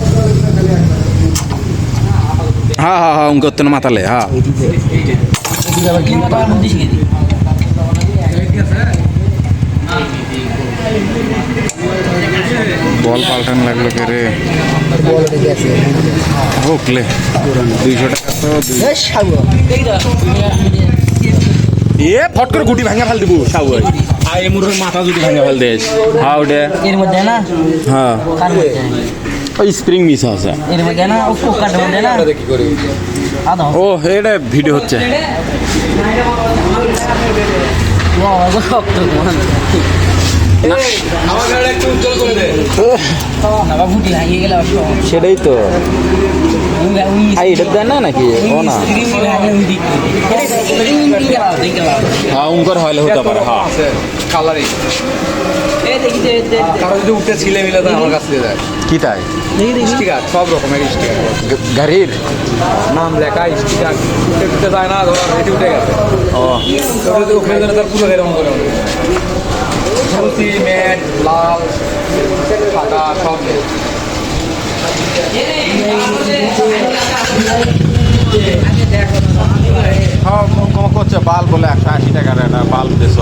K: হ্যাঁ হ্যাঁ হ্যাঁ করতে না মাথালে। হ্যাঁ বল পাল্টান লাগলো কে রে? হোকলে 200 টাকা তো এ ফট করে গুটি ভাঙা ফেল দিব সাউ। আর এই মুরগির মাথা যদি ভাঙা ফেল দেস। হ্যাঁ ওটা
A: এর মধ্যে না,
K: হ্যাঁ
A: কার মধ্যে
K: ওই স্প্রিং মিস আছে
A: এর মধ্যে না, ও কোকার মধ্যে না আদা
K: ও এটা ভিডিও হচ্ছে।
A: ও শক্ত কোন
E: আমার গাড়ি একটু উজ্জ্বল করে দে।
A: না বাবু গুটি ভাঙিয়ে গেল।
K: সেটাই তো এটা দেয় না নাকি? ও না হ্যাঁ উনকর হলে হতে পারে। হ্যাঁ
E: কালারিং কারো যদি উঠে ছিলে মিলে তো আমার কাছে দিয়ে দেয়
K: কি তাই?
E: স্টিকার, সব রকমের স্টিকার,
K: গাড়ির
E: নাম লেখা স্টিকার উঠে উঠে যায় না, ধর এটি উঠে গেছে।
K: ও
E: ওটা ওখানে যেন তার পুরো এরকম করে সবুজ ম্যাট লাল সাদা সব
K: হ্যাঁ করছে বাল বলে 180 টাকার একটা বাল্ব দেশ।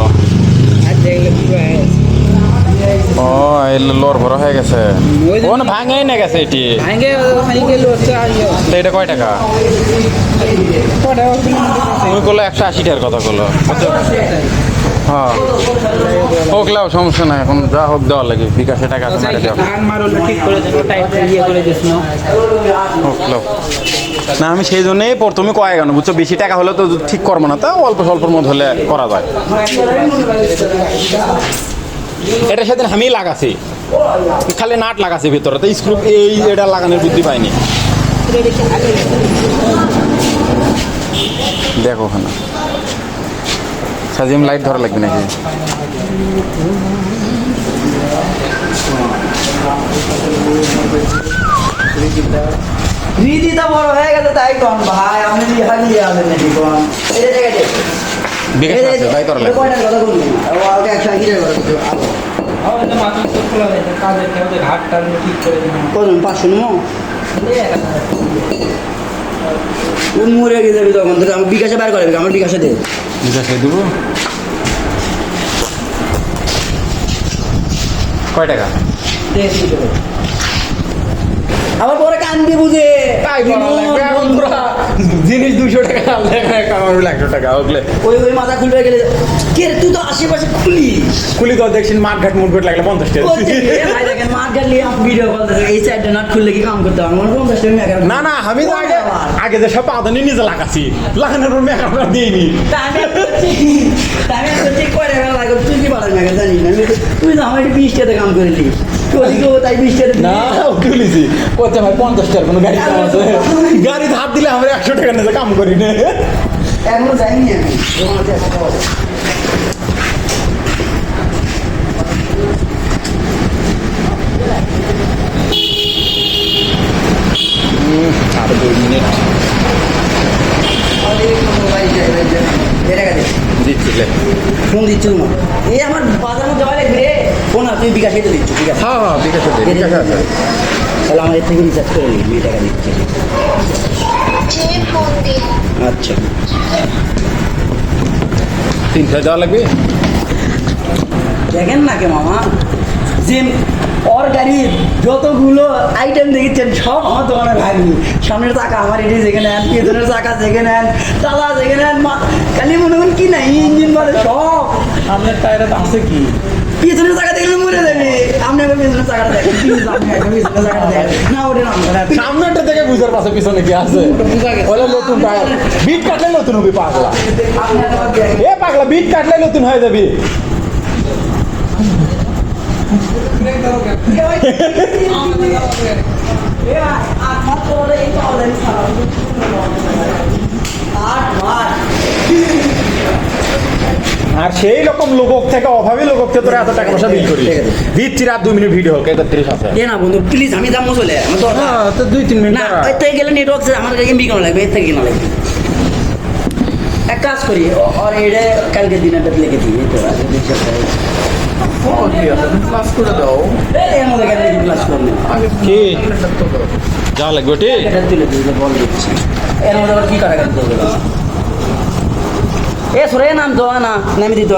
K: ও এই লোর ভরা হয়ে গেছে, ও না ভাঙেই না গেছে এটি। তো এটা কয় টাকা? তুমি করলো 180 টাকার কথা করলো। হ্যাঁ হোকলাও সমস্যা নাই, এখন যা হোক দেওয়ার লাগে বিকাশে টাকা আছে মেরে দেওয়া হোকলাও না। আমি সেই জন্যই প্রথমে কয়ে গেল বুঝছো, বেশি টাকা হলে তো ঠিক করবো না, তা অল্প স্বল্পর মধ্যে হলে করা যায়। এটা সেদিন আমি লাগাছি, খালি নাট লাগাছি ভিতরে, তো স্ক্রু এই এটা লাগানোর বুদ্ধি পাইনি। দেখো ওখানে সাজিম লাইট ধরা লাগবে নাকি?
A: রীতিটা বড় হয়ে গেছে তাই কম ভাই, আপনি বিহার নিয়ে আসেন নাকি কোন এই জায়গাতে
K: বিকাশ আছে লাইট ধরা লাগবে।
A: কয়টার কথা বললি? ও আগে 180 টাকার কথা বলছো। কজন 500 নো মরে গিয়ে যাবি তখন তো। আমি বিকাশে বার করে আমার বিকাশে দে।
K: বিকাশে দেবো কয় টাকা?
A: আবার পরে কান্দি বুঝে
K: জিনিস 200 টাকা 100 টাকা ওগুলো
A: ওই ওই মাথা খুলবে গেলে কে রে, তুই তো আশেপাশে খুলিস
K: খুলি তো দেখছেন মাঠঘাট মুঠঘাট লাগলে 50 টাকা।
A: ভাই দেখেন মার গেলে ভিডিও কল এই সাইডটা নাট খুললে কি কাম করতে আমার 50 টাকা
K: না না আমি তো আগে যে সব আদানি নিজে লাগাচ্ছি, লাগানোর পর মেঘ আমরা দিইনি।
A: তুই কি পারাস মেঘা জানিস না, তুই তো আমার 20 টাকাতে কাম করলি, তাই 20 টাকা
K: না তুলিছি করতে ভাই 50 টাকার কোনো গাড়ি কাম আছে, গাড়ি হাত দিলে আমরা 100 টাকা নিয়ে কাম করি না।
A: এখনো যাইনি আমি।
K: আরো 2 মিনিট দিচ্ছিলে
A: ফোন দিচ্ছি তোমার, এই আমার বাজার মধ্যে যাওয়া লাগবে রে। ফোন তুই বিকাশে তো দিচ্ছ, ঠিক আছে?
K: হ্যাঁ হ্যাঁ বিকাশে দে, বিকাশে আছে।
A: তাহলে আমার এর থেকে রিচার্জ করে নিই, 2 টাকা দিচ্ছি। আচ্ছা
K: 300 দেওয়া লাগবে।
A: দেখেন না কে মামা, যে ওর গাড়ির যতগুলো আইটেম দেখেছেন সব আমার দোকানে ভাগনি। সামনের চাকা আমার এটি জেগে নেন, পেছনের চাকা জেগে নেন, তালা জেগে নেন, খালি মনে করেন কি না ইঞ্জিন বলে সব।
K: আপনার টায়ারে আছে কি?
A: পিছনের চাকা দেখলে মরে যাবে। আপনি আবার পিছনের চাকাটা দেখেন, please, আপনি একবার পিছনের চাকাটা দেখেন। না ওটা নাম
K: সামনেটা থেকে বুঝার পাশে পিছনে কি আছে? ওটা নতুন টায়ার, বিট কাটলে নতুন হবে পাগলা। এ পাগলা বিট কাটলে নতুন হয়ে যাবে।
E: আর সেই রকম লোকক থেকে অভাবী লোকক থেকে তোরা এত টাকা পয়সা বিল করি দিচ্ছি রাত 2 মিনিট ভিডিও 31 আছে
A: এ না বন্ধু প্লিজ আমি যাবো চলে আমার দরকার
E: তো 2-3 মিনিট
A: না ওই থেকে গেলে নেটওয়ার্ক আমার এমবি কেন লাগবে এর থেকে কেন লাগবে এক কাজ করি আর এটা কালকে দিনে লিখে দিই তোরা
E: ক্লাস করে দাও
A: এর মধ্যে কেন ক্লাস করবে
E: কি যা লাগবে ঠিক
A: এটা তুলে দিই বল দিচ্ছি এর মধ্যে আবার কি করা গেল এ সরে নাম তো না নামি দিত